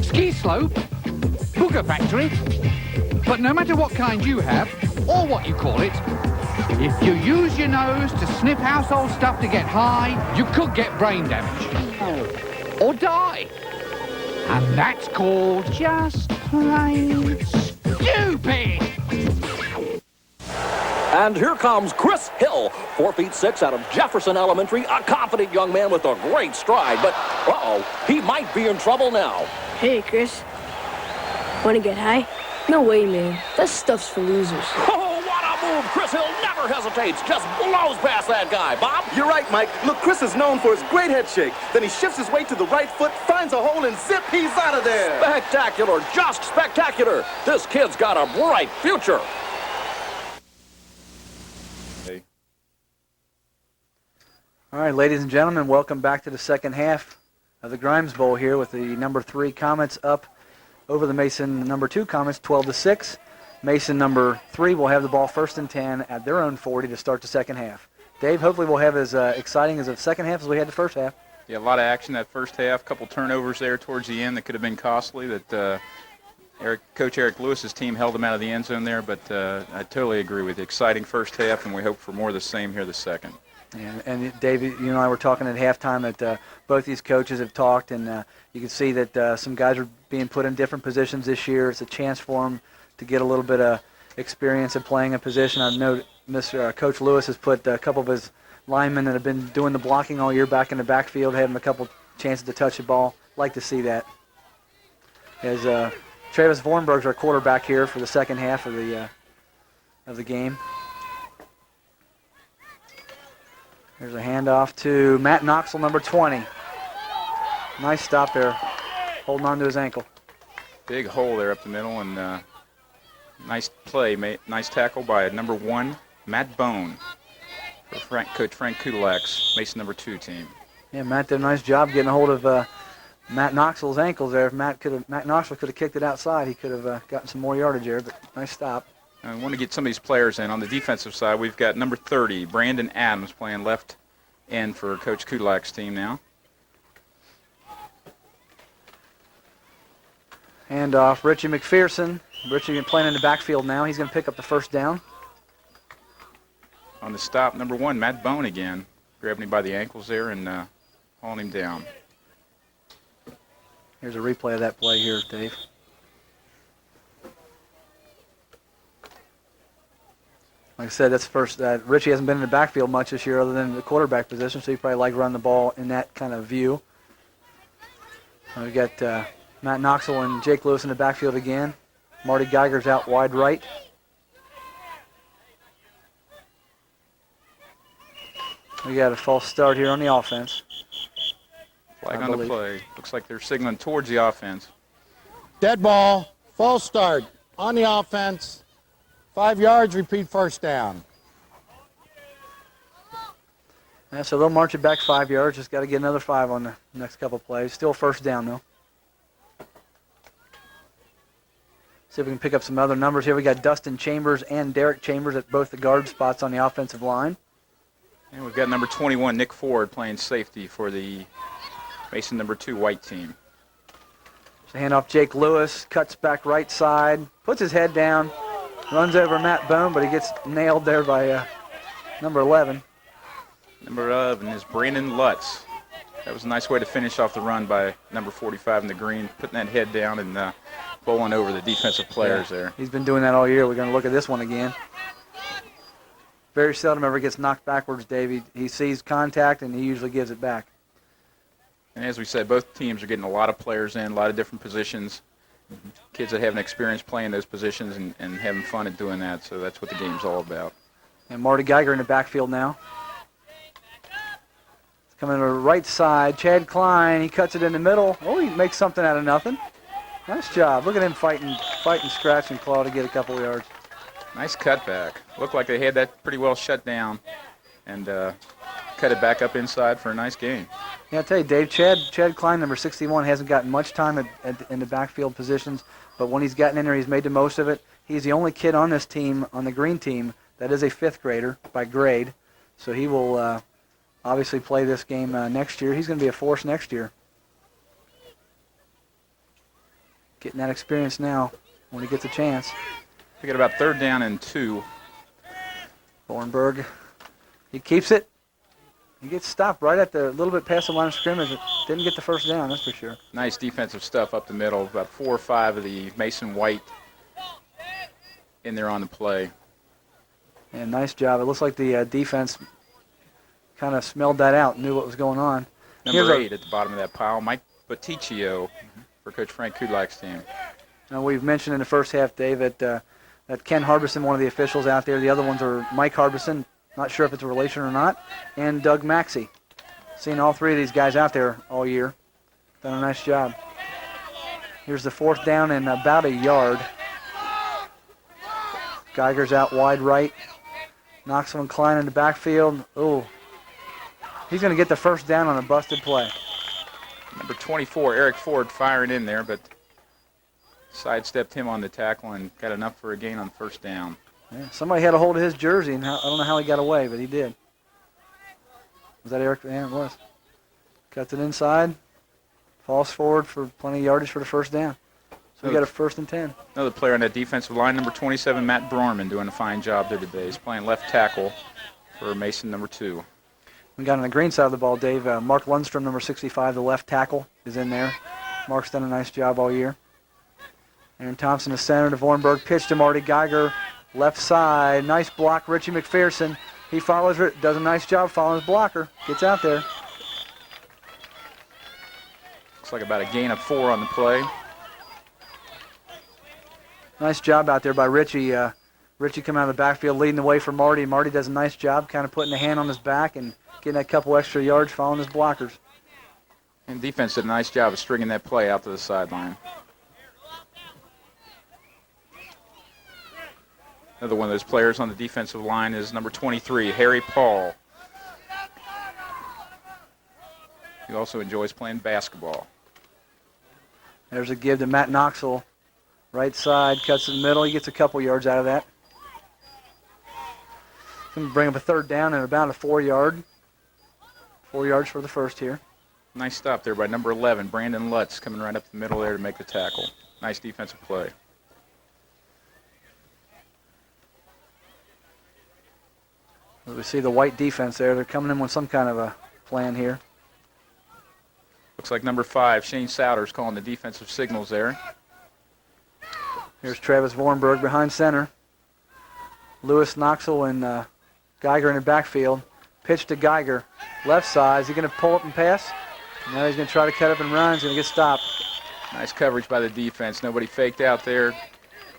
Speaker 16: ski slope, booger factory. But no matter what kind you have, or what you call it, if you use your nose to sniff household stuff to get high, you could get brain damage. Or die. And that's called just plain stupid.
Speaker 23: And here comes Chris Hill, 4'6" out of Jefferson Elementary, a confident young man with a great stride. But, he might be in trouble now.
Speaker 5: Hey, Chris. Want to get high? No way, man. That stuff's for losers.
Speaker 23: Oh, what a move. Chris Hill never hesitates, just blows past that guy. Bob?
Speaker 24: You're right, Mike. Look, Chris is known for his great head shake. Then he shifts his weight to the right foot, finds a hole, and zip, he's out of there.
Speaker 23: Spectacular, just spectacular. This kid's got a bright future.
Speaker 21: All right, ladies and gentlemen, welcome back to the second half of the Grimes Bowl here with the number 3 Comets up over the Mason number 2 Comets 12-6. Mason number 3 will have the ball 1st and 10 at their own 40 to start the second half. Dave, hopefully we'll have as exciting as the second half as we had the first half.
Speaker 22: Yeah, a lot of action that first half, a couple turnovers there towards the end that could have been costly that Coach Eric Lewis's team held them out of the end zone there, but I totally agree with you. Exciting first half, and we hope for more of the same here the second.
Speaker 21: And Dave, you and I were talking at halftime that both these coaches have talked, and you can see that some guys are being put in different positions this year. It's a chance for them to get a little bit of experience in playing a position. I know Coach Lewis has put a couple of his linemen that have been doing the blocking all year back in the backfield, having a couple chances to touch the ball. Like to see that. As Travis Vornberg's our quarterback here for the second half of the game. There's a handoff to Matt Knoxville, number 20. Nice stop there, holding on to his ankle.
Speaker 22: Big hole there up the middle, and nice play, nice tackle by number 1, Matt Bone, for Coach Frank Kudlak's Mason number 2 team.
Speaker 21: Yeah, Matt did a nice job getting a hold of Matt Knoxville's ankles there. If Matt Knoxville could have kicked it outside, he could have gotten some more yardage there, but nice stop.
Speaker 22: I want to get some of these players in. On the defensive side, we've got number 30, Brandon Adams, playing left end for Coach Kudlak's team now.
Speaker 21: Hand off, Richie McPherson. Richie playing in the backfield now. He's going to pick up the first down.
Speaker 22: On the stop, number 1, Matt Bone again. Grabbing him by the ankles there and hauling him down.
Speaker 21: Here's a replay of that play here, Dave. Like I said, that's the first. Richie hasn't been in the backfield much this year other than the quarterback position, so he probably like running the ball in that kind of view. We got Matt Knoxville and Jake Lewis in the backfield again. Marty Geiger's out wide right. We got a false start here on the offense.
Speaker 22: Flag on the play. Looks like they're signaling towards the offense.
Speaker 8: Dead ball, false start on the offense. 5 yards, repeat first down.
Speaker 21: Yeah, so they'll march it back 5 yards. Just got to get another 5 on the next couple plays. Still first down, though. See if we can pick up some other numbers here. We got Dustin Chambers and Derek Chambers at both the guard spots on the offensive line.
Speaker 22: And we've got number 21, Nick Ford, playing safety for the Mason number 2 white team.
Speaker 21: So hand off Jake Lewis, cuts back right side, puts his head down, runs over Matt Bone, but he gets nailed there by number 11.
Speaker 22: Number 11 is Brandon Lutz. That was a nice way to finish off the run by number 45 in the green, putting that head down and bowling over the defensive players there.
Speaker 21: He's been doing that all year. We're going to look at this one again. Very seldom ever gets knocked backwards, Dave. He sees contact, and he usually gives it back.
Speaker 22: And as we said, both teams are getting a lot of players in, a lot of different positions. Kids that have an experience playing those positions and having fun at doing that, so that's what the game's all about.
Speaker 21: And Marty Geiger in the backfield now. It's coming to the right side. Chad Klein, he cuts it in the middle. Oh, he makes something out of nothing. Nice job. Look at him fighting, scratch, and claw to get a couple yards.
Speaker 22: Nice cutback. Looked like they had that pretty well shut down and cut it back up inside for a nice gain.
Speaker 21: Yeah, I'll tell you, Dave, Chad Klein, number 61, hasn't gotten much time in the backfield positions, but when he's gotten in there, he's made the most of it. He's the only kid on this team, on the green team, that is a 5th grader by grade, so he will obviously play this game next year. He's going to be a force next year. Getting that experience now when he gets a chance.
Speaker 22: We got about 3rd down and 2.
Speaker 21: Thornburg, he keeps it. He gets stopped right at the little bit past the line of scrimmage. Didn't get the first down, that's for sure.
Speaker 22: Nice defensive stuff up the middle. About 4 or 5 of the Mason White in there on the play.
Speaker 21: And nice job. It looks like the defense kind of smelled that out, knew what was going on.
Speaker 22: Number 8 at the bottom of that pile, Mike Boticchio for Coach Frank Kudlak's team.
Speaker 21: Now, we've mentioned in the first half, Dave, that Ken Harbison, one of the officials out there. The other ones are Mike Harbison, not sure if it's a relation or not, and Doug Maxey. Seen all 3 of these guys out there all year. Done a nice job. Here's the 4th down and about a yard. Geiger's out wide right. Knoxville and Klein in the backfield. Oh, he's going to get the first down on a busted play.
Speaker 22: Number 24, Eric Ford, firing in there, but sidestepped him on the tackle and got enough for a gain on first down.
Speaker 21: Yeah, somebody had a hold of his jersey, and I don't know how he got away, but he did. Was that Eric? Yeah, it was. Cuts it inside. Falls forward for plenty of yardage for the first down. So we got a 1st and 10.
Speaker 22: Another player on that defensive line, number 27, Matt Brorman, doing a fine job there today. He's playing left tackle for Mason number 2.
Speaker 21: We got on the green side of the ball, Dave. Mark Lundstrom, number 65, the left tackle, is in there. Mark's done a nice job all year. Aaron Thompson, the center to Vornberg. Pitch to Marty Geiger. Left side. Nice block. Richie McPherson. He follows it. Does a nice job following his blocker. Gets out there.
Speaker 22: Looks like about a gain of 4 on the play.
Speaker 21: Nice job out there by Richie. Richie coming out of the backfield leading the way for Marty. Marty does a nice job kind of putting a hand on his back and getting a couple extra yards following his blockers.
Speaker 22: And defense did a nice job of stringing that play out to the sideline. Another one of those players on the defensive line is number 23, Harry Paul. He also enjoys playing basketball.
Speaker 21: There's a give to Matt Knoxville. Right side, cuts in the middle. He gets a couple yards out of that. Going to bring up a 3rd down and about a 4 yard. 4 yards for the first here.
Speaker 22: Nice stop there by number 11, Brandon Lutz, coming right up the middle there to make the tackle. Nice defensive play.
Speaker 21: As we see the white defense there, they're coming in with some kind of a plan here.
Speaker 22: Looks like number 5, Shane Souders, calling the defensive signals there.
Speaker 21: Here's Travis Vornberg behind center. Lewis, Knoxville, and Geiger in the backfield. Pitch to Geiger. Left side. Is he going to pull up and pass? No, he's going to try to cut up and run. He's going to get stopped.
Speaker 22: Nice coverage by the defense. Nobody faked out there.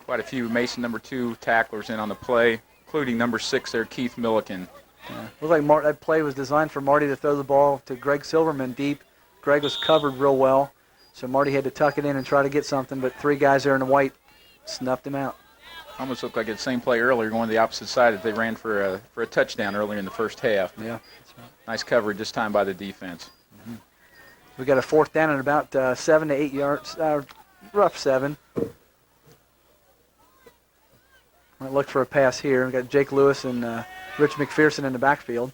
Speaker 22: Quite a few Mason number 2 tacklers in on the play, including number 6 there, Keith Milliken.
Speaker 21: Yeah. Looks like that play was designed for Marty to throw the ball to Greg Silverman deep. Greg was covered real well, so Marty had to tuck it in and try to get something, but 3 guys there in the white snuffed him out.
Speaker 22: Almost looked like the same play earlier, going to the opposite side that they ran for a touchdown earlier in the first half.
Speaker 21: Yeah, that's right.
Speaker 22: Nice coverage this time by the defense.
Speaker 21: Mm-hmm. We got a 4th down at about 7 to 8 yards, rough 7. Might look for a pass here. We got Jake Lewis and Rich McPherson in the backfield.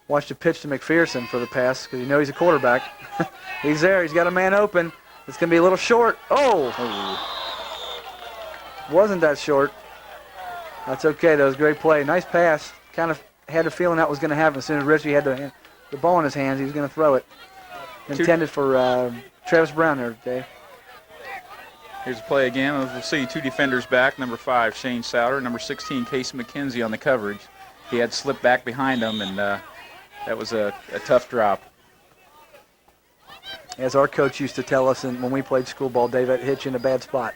Speaker 21: Watch the pitch to McPherson for the pass because you know he's a quarterback. He's there. He's got a man open. It's going to be a little short. Oh! Wasn't that short. That's okay, though. It was a great play. Nice pass. Kind of had a feeling that was going to happen as soon as Richie had the ball in his hands. He was going to throw it. Intended for Travis Brown there, Dave.
Speaker 22: Here's the play again. We'll see 2 defenders back. Number 5, Shane Souder. Number 16, Casey McKenzie on the coverage. He had slipped back behind him, and that was a tough drop.
Speaker 21: As our coach used to tell us when we played school ball, Dave, it hit you in a bad spot.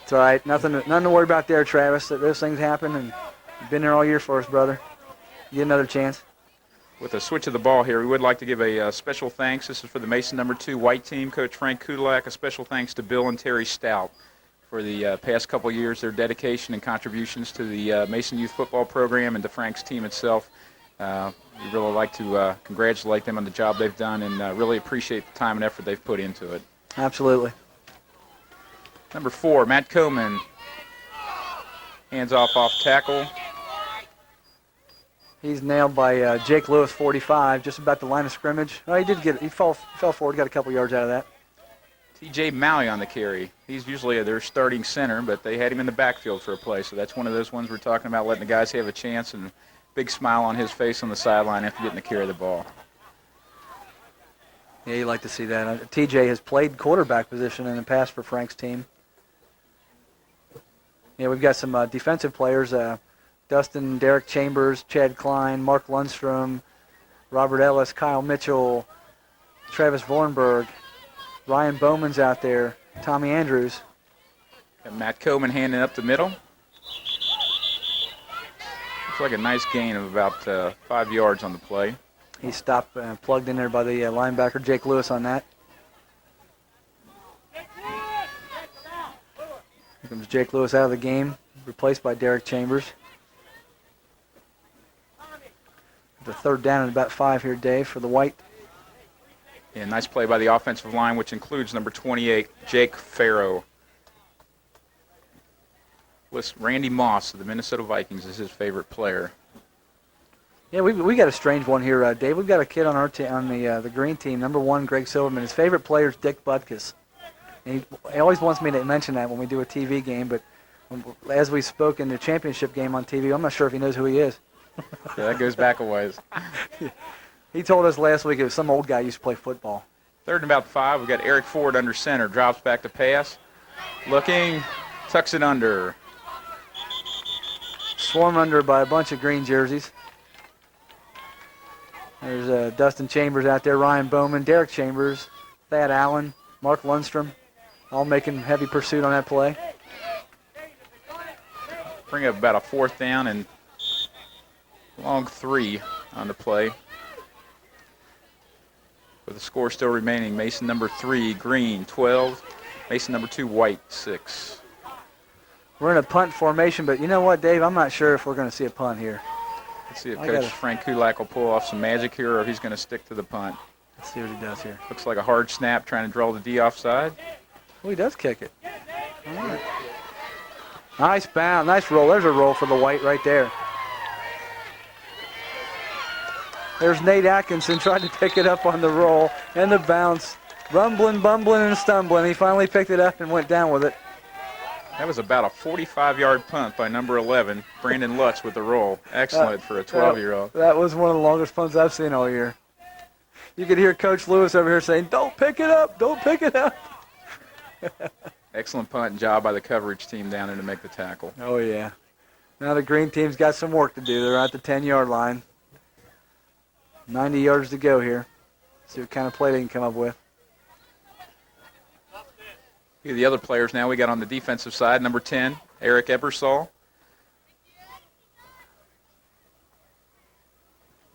Speaker 21: It's all right. Nothing to worry about there, Travis. Those things happen, and you've been there all year for us, brother. Get another chance.
Speaker 22: With a switch of the ball here, we would like to give a special thanks. This is for the Mason number 2 white team, Coach Frank Kudlak. A special thanks to Bill and Terry Stout for the past couple years, their dedication and contributions to the Mason Youth Football Program and to Frank's team itself. We really like to congratulate them on the job they've done and really appreciate the time and effort they've put into it.
Speaker 21: Absolutely.
Speaker 22: Number 4, Matt Coman. Hands off tackle.
Speaker 21: He's nailed by Jake Lewis, 45, just about the line of scrimmage. Oh, he did get it. He fell forward, got a couple yards out of that.
Speaker 22: T.J. Maui on the carry. He's usually their starting center, but they had him in the backfield for a play, so that's one of those ones we're talking about, letting the guys have a chance, and big smile on his face on the sideline after getting the carry of the ball.
Speaker 21: Yeah, you like to see that. T.J. has played quarterback position in the past for Frank's team. Yeah, we've got some defensive players. Dustin, Derek Chambers, Chad Klein, Mark Lundstrom, Robert Ellis, Kyle Mitchell, Travis Vornberg, Ryan Bowman's out there, Tommy Andrews.
Speaker 22: And Matt Coman handing up the middle. Looks like a nice gain of about 5 yards on the play.
Speaker 21: He stopped plugged in there by the linebacker, Jake Lewis, on that. Here comes Jake Lewis out of the game, replaced by Derek Chambers. The 3rd down and about 5 here, Dave, for the white.
Speaker 22: Yeah, nice play by the offensive line, which includes number 28, Jake Farrow. Randy Moss of the Minnesota Vikings is his favorite player.
Speaker 21: Yeah, we got a strange one here, Dave. We've got a kid on our on the green team, number 1, Greg Silverman. His favorite player is Dick Butkus. And he always wants me to mention that when we do a TV game, but as we spoke in the championship game on TV, I'm not sure if he knows who he is.
Speaker 22: Yeah, that goes back a ways.
Speaker 21: He told us last week it was some old guy who used to play football.
Speaker 22: 3rd and about 5. We've got Eric Ford under center. Drops back to pass. Looking. Tucks it under.
Speaker 21: Swarm under by a bunch of green jerseys. There's Dustin Chambers out there, Ryan Bowman, Derek Chambers, Thad Allen, Mark Lundstrom, all making heavy pursuit on that play.
Speaker 22: Bring up about a 4th down and long 3 on the play. With the score still remaining, Mason number 3, Green, 12. Mason number 2, White, 6.
Speaker 21: We're in a punt formation, but you know what, Dave? I'm not sure if we're going to see a punt here.
Speaker 22: Let's see if Coach Frank Kulak will pull off some magic here, or if he's going to stick to the punt.
Speaker 21: Let's see what he does here.
Speaker 22: Looks like a hard snap, trying to draw the D offside.
Speaker 21: Oh, he does kick it. All right. Nice bounce, nice roll. There's a roll for the White right there. There's Nate Atkinson trying to pick it up on the roll and the bounce. Rumbling, bumbling, and stumbling. He finally picked it up and went down with it.
Speaker 22: That was about a 45-yard punt by number 11, Brandon Lutz with the roll. Excellent for a 12-year-old.
Speaker 21: That was one of the longest punts I've seen all year. You could hear Coach Lewis over here saying, "Don't pick it up, don't pick it up."
Speaker 22: Excellent punt and job by the coverage team down there to make the tackle.
Speaker 21: Oh, yeah. Now the green team's got some work to do. They're at the 10-yard line. 90 yards to go here. See what kind of play they can come up with.
Speaker 22: Here are the other players now we got on the defensive side. Number 10, Eric Ebersol.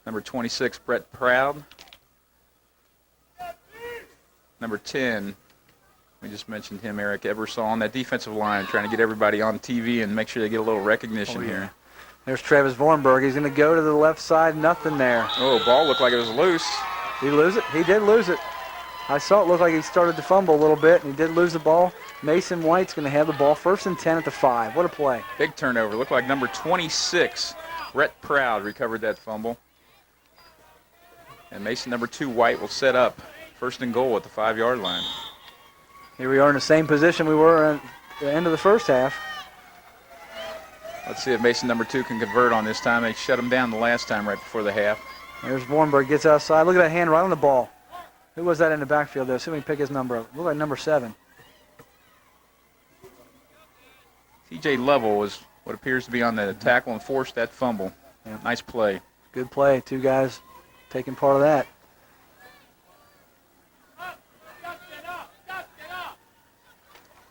Speaker 22: Number 26, Brett Proud. Number 10, we just mentioned him, Eric Ebersol, on that defensive line, trying to get everybody on TV and make sure they get a little recognition here.
Speaker 21: There's Travis Vornberg. He's going to go to the left side. Nothing there.
Speaker 22: Oh, ball looked like it was loose.
Speaker 21: Did he lose it? He did lose it. I saw it look like he started to fumble a little bit, and he did lose the ball. Mason White's going to have the ball 1st and 10 at the 5. What a play.
Speaker 22: Big turnover. Looked like number 26, Brett Proud, recovered that fumble. And Mason number 2, White, will set up 1st and goal at the 5-yard line.
Speaker 21: Here we are in the same position we were at the end of the first half.
Speaker 22: Let's see if Mason number 2 can convert on this time. They shut him down the last time right before the half.
Speaker 21: There's Vornberg, gets outside. Look at that hand right on the ball. Who was that in the backfield there? See if we can pick his number up. Look like number 7.
Speaker 22: TJ Lovell was what appears to be on the tackle and forced that fumble. Yeah. Nice play.
Speaker 21: Good play. 2 guys taking part of that.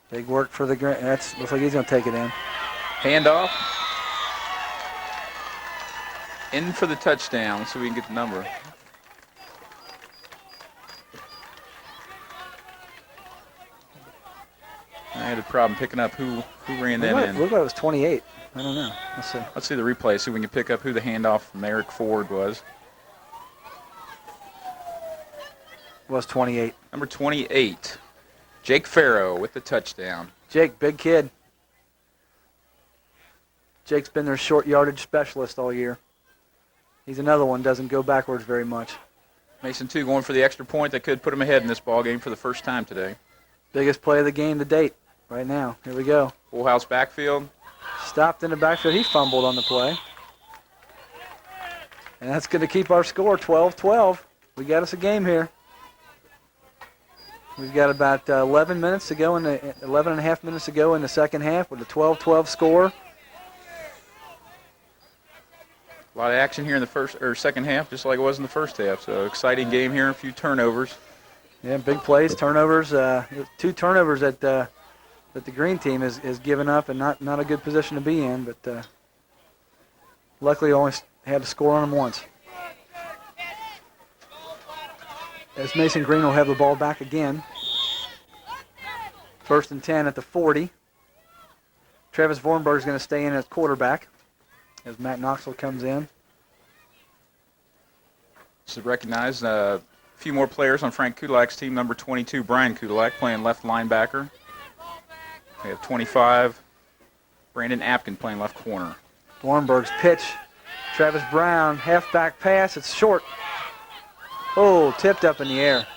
Speaker 21: Big work for the Grant. Looks like he's going to take it in.
Speaker 22: Handoff. In for the touchdown. Let's see if we can get the number. I had a problem picking up who ran that in.
Speaker 21: Looked like it was 28. I don't know. Let's see.
Speaker 22: Let's see the replay, see if we can pick up who the handoff from Eric Ford was.
Speaker 21: Was 28.
Speaker 22: Number 28, Jake Farrow with the touchdown.
Speaker 21: Jake, big kid. Jake's been their short yardage specialist all year. He's another one, doesn't go backwards very much.
Speaker 22: Mason 2 going for the extra point that could put him ahead in this ball game for the first time today.
Speaker 21: Biggest play of the game to date right now. Here we go.
Speaker 22: Full house backfield.
Speaker 21: Stopped in the backfield. He fumbled on the play. And that's going to keep our score 12-12. We got us a game here. We've got about 11 minutes to go 11 and a half minutes to go in the second half with a 12-12 score.
Speaker 22: A lot of action here in the second half, just like it was in the first half. So exciting game here, a few turnovers.
Speaker 21: Yeah, big plays, turnovers. 2 turnovers that the green team has given up, and not a good position to be in. But luckily, only had to score on them once. As Mason Green will have the ball back again. 1st and 10 at the 40. Travis Vornberg is going to stay in as quarterback as Matt Knoxville comes in.
Speaker 22: To recognize a few more players on Frank Kudalak's team. Number 22, Brian Kudalak, playing left linebacker. We have 25, Brandon Apkin playing left corner.
Speaker 21: Vornberg's pitch. Travis Brown, halfback pass. It's short. Oh, tipped up in the air.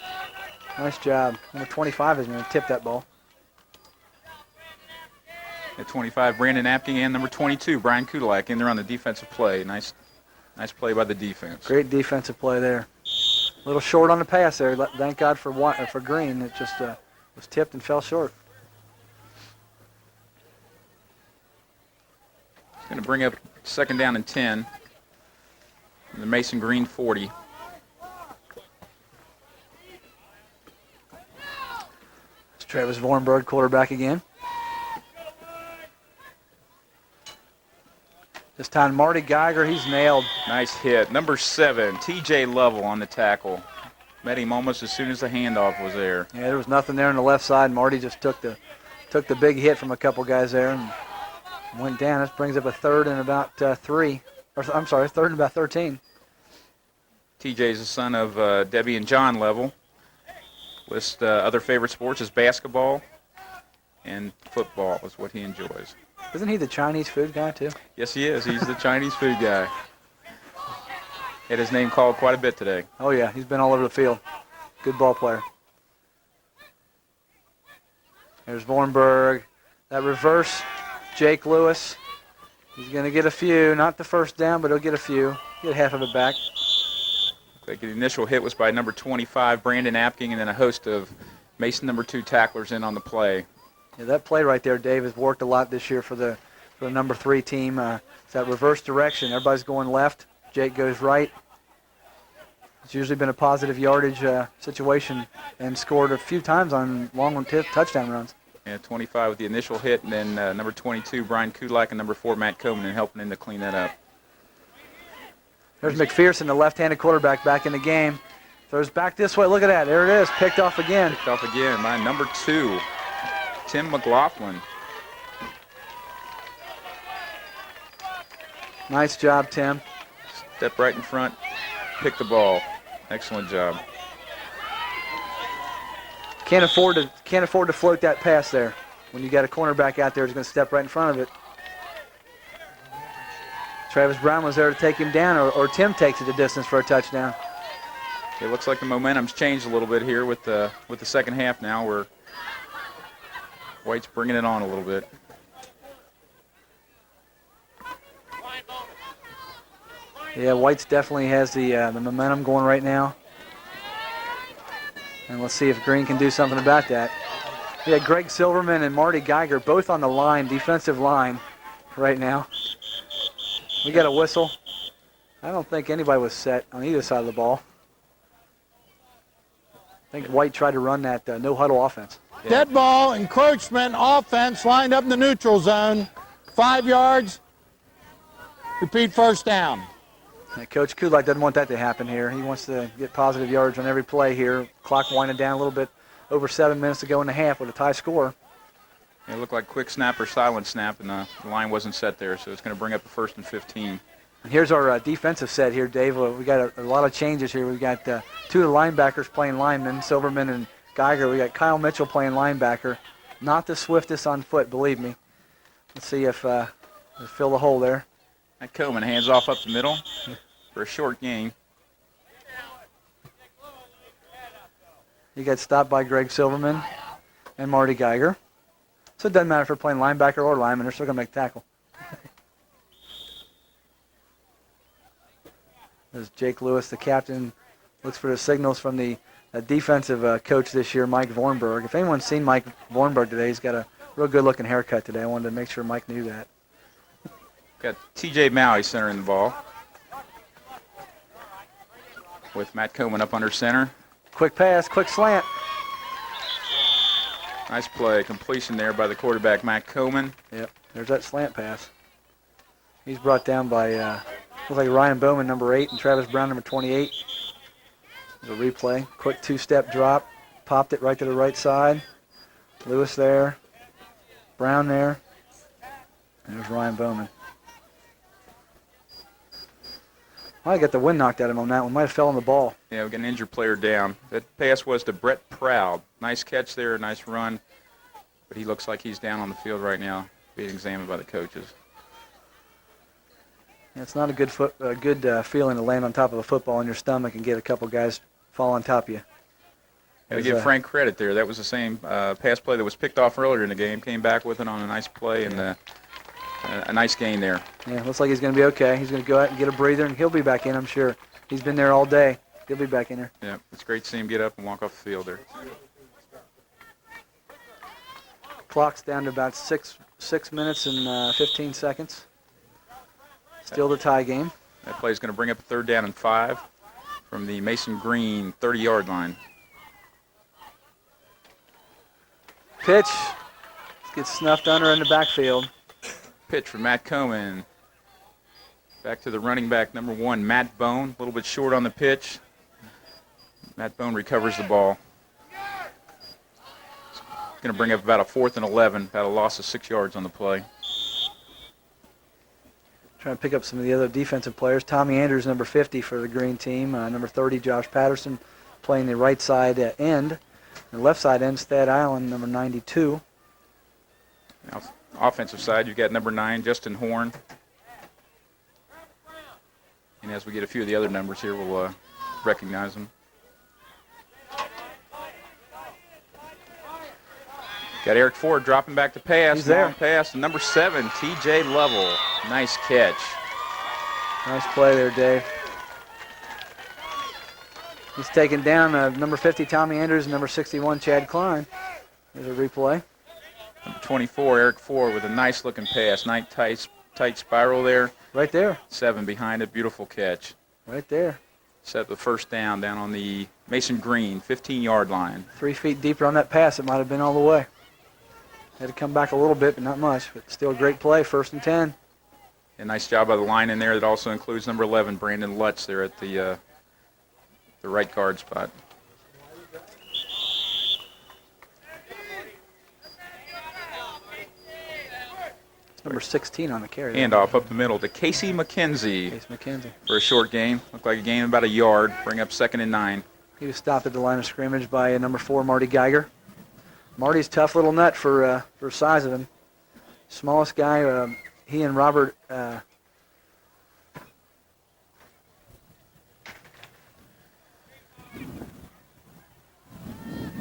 Speaker 21: Nice job. Number 25 is going to tip that ball.
Speaker 22: At 25, Brandon Apkin, and number 22, Brian Kudalak, in there on the defensive play. Nice play by the defense.
Speaker 21: Great defensive play there. A little short on the pass there. Thank God for Green. It just was tipped and fell short.
Speaker 22: It's going to bring up 2nd down and 10. The Mason Green 40.
Speaker 21: It's Travis Vornberg, quarterback again. This time Marty Geiger, he's nailed.
Speaker 22: Nice hit. Number 7, TJ Lovell on the tackle. Met him almost as soon as the handoff was there.
Speaker 21: Yeah, there was nothing there on the left side. Marty just took the big hit from a couple guys there and went down. This brings up a 3rd and about 3. Or I'm sorry, 3rd and about 13.
Speaker 22: TJ's the son of Debbie and John Lovell. List other favorite sports is basketball and football is what he enjoys.
Speaker 21: Isn't he the Chinese food guy, too?
Speaker 22: Yes, he is. He's the Chinese food guy. Had his name called quite a bit today.
Speaker 21: Oh, yeah. He's been all over the field. Good ball player. There's Vornberg. That reverse, Jake Lewis. He's going to get a few. Not the first down, but he'll get a few. Get half of it back.
Speaker 22: Like the initial hit was by number 25, Brandon Apking, and then a host of Mason number 2 tacklers in on the play.
Speaker 21: Yeah, that play right there, Dave, has worked a lot this year for the number 3 team. It's that reverse direction. Everybody's going left. Jake goes right. It's usually been a positive yardage situation and scored a few times on long touchdown runs.
Speaker 22: Yeah, 25 with the initial hit, and then number 22, Brian Kudlak, and number 4, Matt Coleman, and helping him to clean that up.
Speaker 21: There's McPherson, the left-handed quarterback, back in the game. Throws back this way. Look at that. There it is. Picked off again.
Speaker 22: Picked off again by number 2, Tim McLaughlin.
Speaker 21: Nice job, Tim.
Speaker 22: Step right in front, pick the ball. Excellent job.
Speaker 21: Can't afford to float that pass there. When you got a cornerback out there who's going to step right in front of it. Travis Brown was there to take him down, or Tim takes it the distance for a touchdown.
Speaker 22: It looks like the momentum's changed a little bit here with the second half now, where White's bringing it on a little bit.
Speaker 21: Yeah, White's definitely has the momentum going right now. And let's see if Green can do something about that. Yeah, Greg Silverman and Marty Geiger both on the line, defensive line right now. We got a whistle. I don't think anybody was set on either side of the ball. I think White tried to run that no-huddle offense.
Speaker 8: Yeah. Dead ball, encroachment, offense lined up in the neutral zone. 5 yards. Repeat first down.
Speaker 21: Yeah, Coach Kudlak doesn't want that to happen here. He wants to get positive yards on every play here. Clock winding down a little bit. Over 7 minutes to go in the half with a tie score.
Speaker 22: It looked like quick snap or silent snap, and the line wasn't set there, so it's going to bring up a 1st and 15.
Speaker 21: And here's our defensive set here, Dave. We got a lot of changes here. We've got 2 of the linebackers playing linemen, Silverman and Geiger. We got Kyle Mitchell playing linebacker. Not the swiftest on foot, believe me. Let's see if we'll fill the hole there.
Speaker 22: Matt Coleman hands off up the middle for a short gain.
Speaker 21: He got stopped by Greg Silverman and Marty Geiger. So it doesn't matter if they're playing linebacker or lineman, they're still going to make a tackle. There's Jake Lewis, the captain, looks for the signals from the defensive coach this year, Mike Vornberg. If anyone's seen Mike Vornberg today, he's got a real good-looking haircut today. I wanted to make sure Mike knew that.
Speaker 22: Got T.J. Maui centering the ball with Matt Coleman up under center.
Speaker 21: Quick pass, quick slant.
Speaker 22: Nice play, completion there by the quarterback, Matt Coleman.
Speaker 21: Yep, there's that slant pass. He's brought down by, looks like Ryan Bowman, number 8, and Travis Brown, number 28. There's a replay. Quick 2-step drop. Popped it right to the right side. Lewis there. Brown there. And there's Ryan Bowman. Might have got the wind knocked out of him on that one. Might have fell on the ball.
Speaker 22: Yeah, we got an injured player down. That pass was to Brett Proud. Nice catch there, nice run. But he looks like he's down on the field right now, being examined by the coaches.
Speaker 21: Yeah, it's not a good feeling to land on top of a football in your stomach and get a couple guys fall on top of you.
Speaker 22: Got to give Frank credit there. That was the same pass play that was picked off earlier in the game. Came back with it on a nice play and a nice gain there.
Speaker 21: Yeah, looks like he's going to be okay. He's going to go out and get a breather, and he'll be back in, I'm sure. He's been there all day. He'll be back in there.
Speaker 22: Yeah, it's great to see him get up and walk off the field there.
Speaker 21: Clock's down to about 6 minutes and 15 seconds. Still the tie game.
Speaker 22: That play is going to bring up a 3rd down and 5 from the Mason Green 30-yard line.
Speaker 21: Pitch gets snuffed under in the backfield.
Speaker 22: Pitch from Matt Coleman. Back to the running back, number 1, Matt Bone. A little bit short on the pitch. Matt Bone recovers the ball. It's going to bring up about a 4th and 11, about a loss of 6 yards on the play.
Speaker 21: Trying to pick up some of the other defensive players. Tommy Andrews, number 50 for the Green team. Number 30, Josh Patterson, playing the right side end. The left side end, Thad Allen, number 92.
Speaker 22: Now, offensive side, you've got number 9, Justin Horn. And as we get a few of the other numbers here, we'll recognize them. Got Eric Ford dropping back to pass.
Speaker 21: He's there.
Speaker 22: Long pass to number 7, T.J. Level. Nice catch.
Speaker 21: Nice play there, Dave. He's taken down number 50, Tommy Andrews, and number 61, Chad Klein. There's a replay.
Speaker 22: Number 24, Eric Ford, with a nice-looking pass. Nice tight spiral there.
Speaker 21: Right there.
Speaker 22: 7 behind it. Beautiful catch.
Speaker 21: Right there.
Speaker 22: Set the first down on the Mason Green 15-yard line.
Speaker 21: 3 feet deeper on that pass, it might have been all the way. Had to come back a little bit, but not much. But still a great play, 1st and 10.
Speaker 22: A nice job by the line in there. That also includes number 11, Brandon Lutz, there at the right guard spot.
Speaker 21: Number 16 on the carry.
Speaker 22: Handoff up the middle to Casey McKenzie.
Speaker 21: Casey McKenzie.
Speaker 22: For a short gain. Looked like a gain of about a yard. Bring up 2nd and 9.
Speaker 21: He was stopped at the line of scrimmage by number 4, Marty Geiger. Marty's tough little nut for size of him. Smallest guy. He and Robert.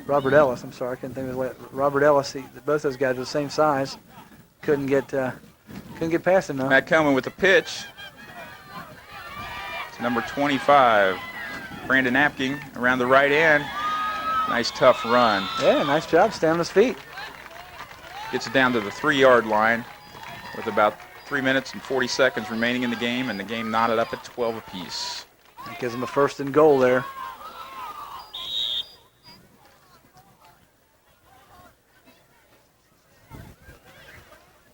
Speaker 21: Robert Ellis. I'm sorry, I couldn't think of his last. Robert Ellis. Both those guys were the same size. Couldn't get past him though.
Speaker 22: Matt Coleman with the pitch. It's number 25, Brandon Apking around the right end. Nice tough run.
Speaker 21: Yeah, nice job staying on his feet.
Speaker 22: Gets it down to the 3-yard line with about 3 minutes and 40 seconds remaining in the game, and the game knotted up at 12 apiece.
Speaker 21: That gives him a 1st and goal there.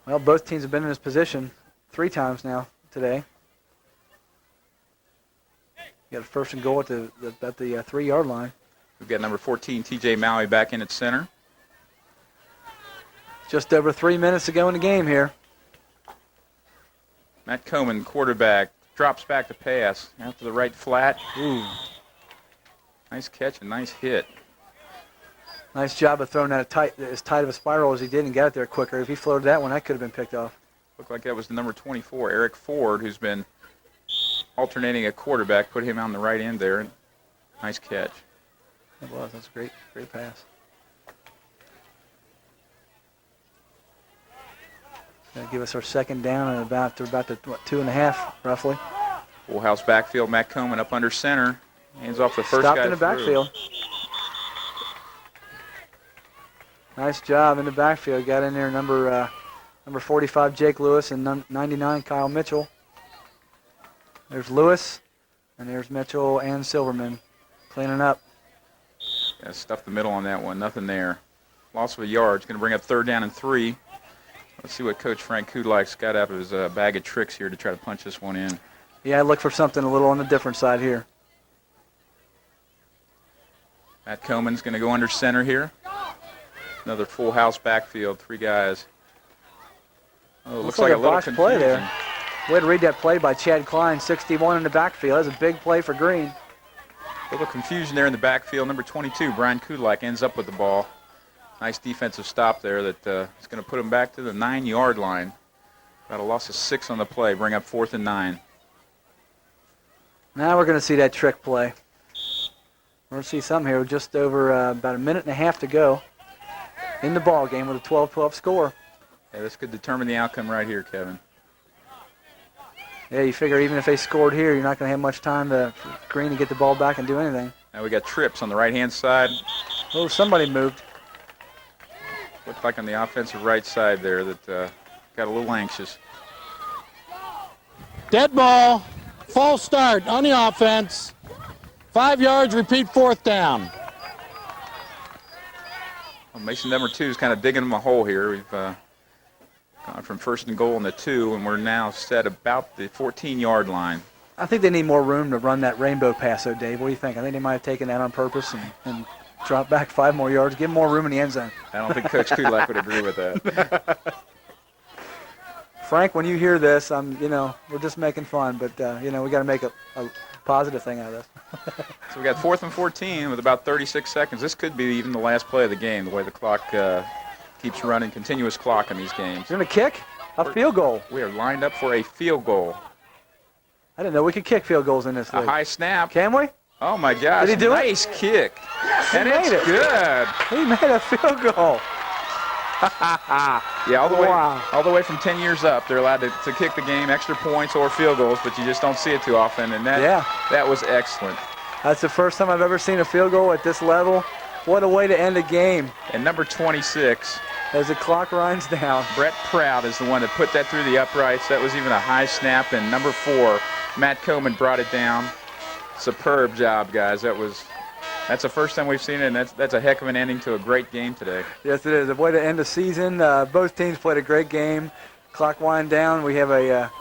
Speaker 21: Well, both teams have been in this position 3 times now today. You got a 1st and goal at the 3-yard line.
Speaker 22: We've got number 14, T.J. Maui, back in at center.
Speaker 21: Just over 3 minutes to go in the game here.
Speaker 22: Matt Coleman, quarterback, drops back to pass. Out to the right flat.
Speaker 21: Ooh.
Speaker 22: Nice catch and nice hit.
Speaker 21: Nice job of throwing that as tight of a spiral as he did and got it there quicker. If he floated that one, that could have been picked off.
Speaker 22: Looked like that was the number 24, Eric Ford, who's been alternating a quarterback. Put him on the right end there. Nice catch.
Speaker 21: It was. That's a great pass. Going to give us our 2nd down and about the 2.5 roughly.
Speaker 22: Full house backfield. Matt Coleman up under center. Hands off the first
Speaker 21: Stopped
Speaker 22: guy
Speaker 21: in the
Speaker 22: through.
Speaker 21: backfield. Nice job in the backfield. Got in there number 45, Jake Lewis, and 99, Kyle Mitchell. There's Lewis, and there's Mitchell and Silverman cleaning up.
Speaker 22: Yeah, stuffed the middle on that one. Nothing there. Loss of a yard. It's going to bring up 3rd down and 3. Let's see what Coach Frank Kudlak's got out of his bag of tricks here to try to punch this one in.
Speaker 21: Yeah, I look for something a little on the different side here.
Speaker 22: Matt Coleman's going to go under center here. Another full house backfield, 3 guys. Oh, looks like a little
Speaker 21: botched play there. Way to read that play by Chad Klein, 61 in the backfield. That's a big play for Green.
Speaker 22: A little confusion there in the backfield. Number 22, Brian Kudlak, ends up with the ball. Nice defensive stop there that is going to put him back to the 9-yard line. About a loss of 6 on the play. Bring up 4th and 9.
Speaker 21: Now we're going to see that trick play. We're going to see something here. Just over about 1.5 minutes to go in the ball game with a 12-12 score.
Speaker 22: Yeah, this could determine the outcome right here, Kevin.
Speaker 21: Yeah, you figure even if they scored here, you're not going to have much time for Green to get the ball back and do anything.
Speaker 22: Now we got trips on the right-hand side.
Speaker 21: Oh, somebody moved.
Speaker 22: Looked like on the offensive right side there that got a little anxious.
Speaker 8: Dead ball. False start on the offense. 5 yards, repeat 4th down.
Speaker 22: Well, Mason number 2 is kind of digging him a hole here. We've gone from 1st and goal in the 2, and we're now set about the 14-yard line.
Speaker 21: I think they need more room to run that rainbow pass, though, Dave. What do you think? I think they might have taken that on purpose and dropped back 5 more yards. Give them more room in the end zone.
Speaker 22: I don't think Coach Kudlak would agree with that.
Speaker 21: Frank, when you hear this, we're just making fun, but we got to make a positive thing out of this.
Speaker 22: So we got 4th and 14 with about 36 seconds. This could be even the last play of the game, the way the clock keeps running, continuous clock in these games.
Speaker 21: You're going to kick? A field goal.
Speaker 22: We are lined up for a field goal.
Speaker 21: I didn't know we could kick field goals in this league.
Speaker 22: A high snap.
Speaker 21: Can we?
Speaker 22: Oh, my gosh.
Speaker 21: Did he do
Speaker 22: nice kick.
Speaker 21: Yes,
Speaker 22: and
Speaker 21: he
Speaker 22: it's
Speaker 21: made it.
Speaker 22: good.
Speaker 21: He made a field goal.
Speaker 22: Yeah, all the way from 10 years up, they're allowed to kick the game, extra points or field goals, but you just don't see it too often, and that was excellent.
Speaker 21: That's the first time I've ever seen a field goal at this level. What a way to end a game.
Speaker 22: And number 26.
Speaker 21: As the clock runs down.
Speaker 22: Brett Proud is the one that put that through the uprights. That was even a high snap, and number 4, Matt Coleman brought it down. Superb job, guys. That's the first time we've seen it, and that's a heck of an ending to a great game today.
Speaker 21: Yes, it is. A way to end the season. Both teams played a great game. Clock wind down. We have a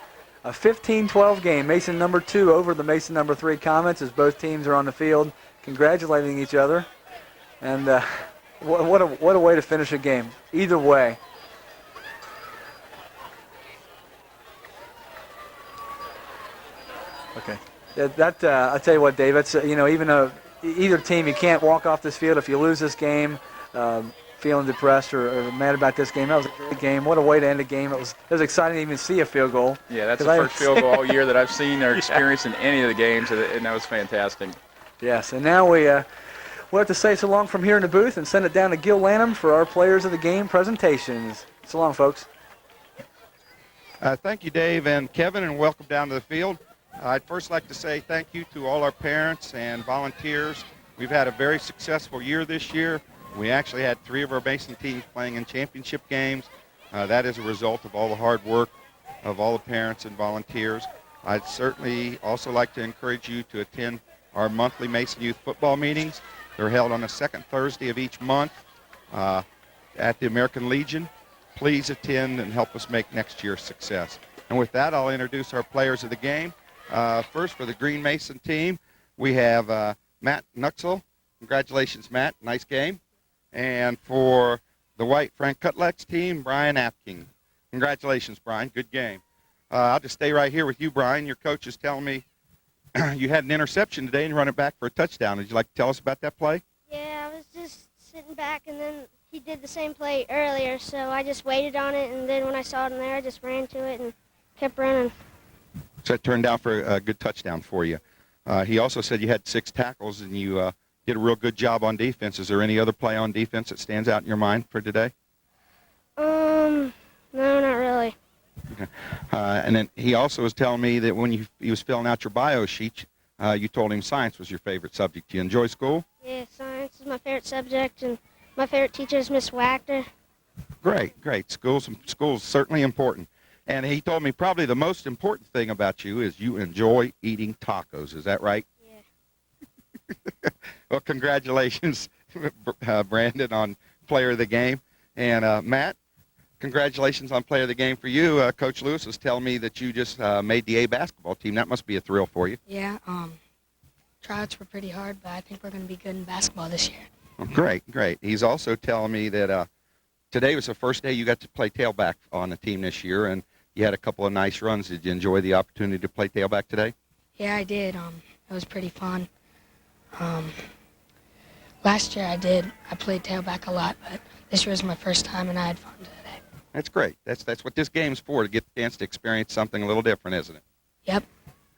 Speaker 21: 15-12 game. Mason number 2 over the Mason number 3 Comets as both teams are on the field congratulating each other. And what a way to finish a game. Either way. Okay. I tell you what, Dave. It's even either team, you can't walk off this field if you lose this game, feeling depressed or mad about this game. That was a great game. What a way to end a game. It was exciting to even see a field goal.
Speaker 22: Yeah, that's the first field goal all year that I've seen or experienced in any of the games, and that was fantastic.
Speaker 21: Yes, and now we'll have to say so long from here in the booth and send it down to Gil Lanham for our Players of the Game presentations. So long, folks.
Speaker 1: Thank you, Dave and Kevin, and welcome down to the field. I'd first like to say thank you to all our parents and volunteers. We've had a very successful year this year. We actually had 3 of our Mason teams playing in championship games. That is a result of all the hard work of all the parents and volunteers. I'd certainly also like to encourage you to attend our monthly Mason Youth football meetings. They're held on the second Thursday of each month at the American Legion. Please attend and help us make next year a success. And with that, I'll introduce our players of the game. First, for the Green Mason team, we have Matt Nuxel. Congratulations, Matt. Nice game. And for the White Frank Cutlex team, Brian Apking. Congratulations, Brian. Good game. I'll just stay right here with you, Brian. Your coach is telling me you had an interception today and run it back for a touchdown. Would you like to tell us about that play?
Speaker 14: Yeah, I was just sitting back, and then he did the same play earlier, so I just waited on it, and then when I saw it in there, I just ran to it and kept running.
Speaker 1: So it turned out for a good touchdown for you. He also said you had 6 tackles and you did a real good job on defense. Is there any other play on defense that stands out in your mind for today?
Speaker 14: No, not really.
Speaker 1: Okay. And then he also was telling me that when he was filling out your bio sheet, you told him science was your favorite subject. Do you enjoy school?
Speaker 14: Yeah, science is my favorite subject, and my favorite teacher is Miss Wachter.
Speaker 1: Great. School's certainly important. And he told me probably the most important thing about you is you enjoy eating tacos. Is that right? Yeah. Well, congratulations, Brandon, on Player of the Game. And Matt, congratulations on Player of the Game for you. Coach Lewis was telling me that you just made the A basketball team. That must be a thrill for you.
Speaker 7: Yeah, tryouts were pretty hard, but I think we're going to be good in basketball this year.
Speaker 1: Oh, great. He's also telling me that today was the first day you got to play tailback on the team this year, and you had a couple of nice runs. Did you enjoy the opportunity to play tailback today?
Speaker 7: Yeah, I did. It was pretty fun. Last year I played tailback a lot, but this year was my first time, and I had fun today.
Speaker 1: That's great. That's what this game's for, to get the chance to experience something a little different, isn't it?
Speaker 7: Yep.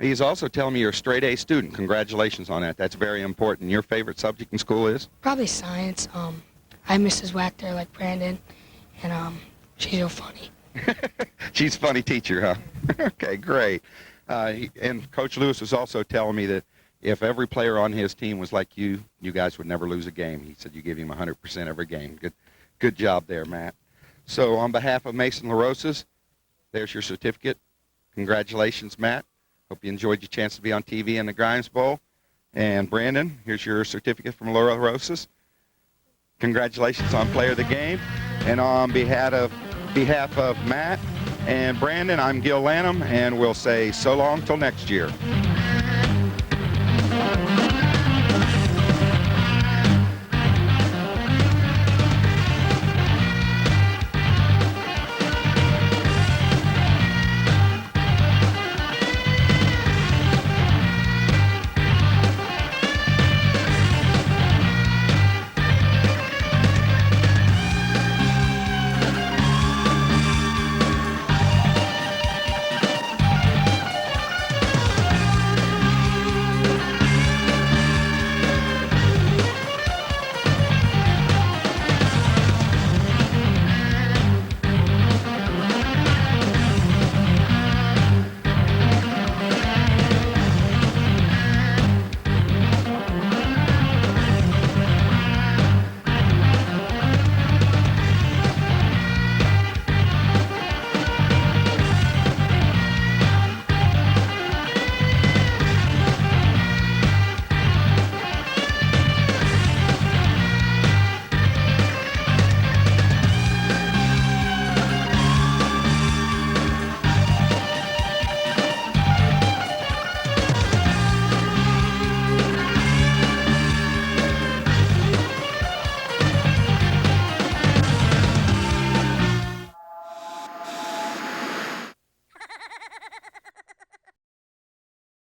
Speaker 1: He's also telling me you're a straight A student. Congratulations on that. That's very important. Your favorite subject in school is?
Speaker 7: Probably science. I have Mrs. Wachter like Brandon, and she's real funny.
Speaker 1: She's a funny teacher, huh? Okay, great. And Coach Lewis was also telling me that if every player on his team was like you guys would never lose a game. He said you give him 100% every game. Good job there, Matt. So on behalf of Mason LaRosas, there's your certificate. Congratulations, Matt. Hope you enjoyed your chance to be on TV in the Grimes Bowl. And Brandon, here's your certificate from Laura LaRosas. Congratulations on Player of the Game. And on behalf of Matt and Brandon, I'm Gil Lanham, and we'll say so long till next year.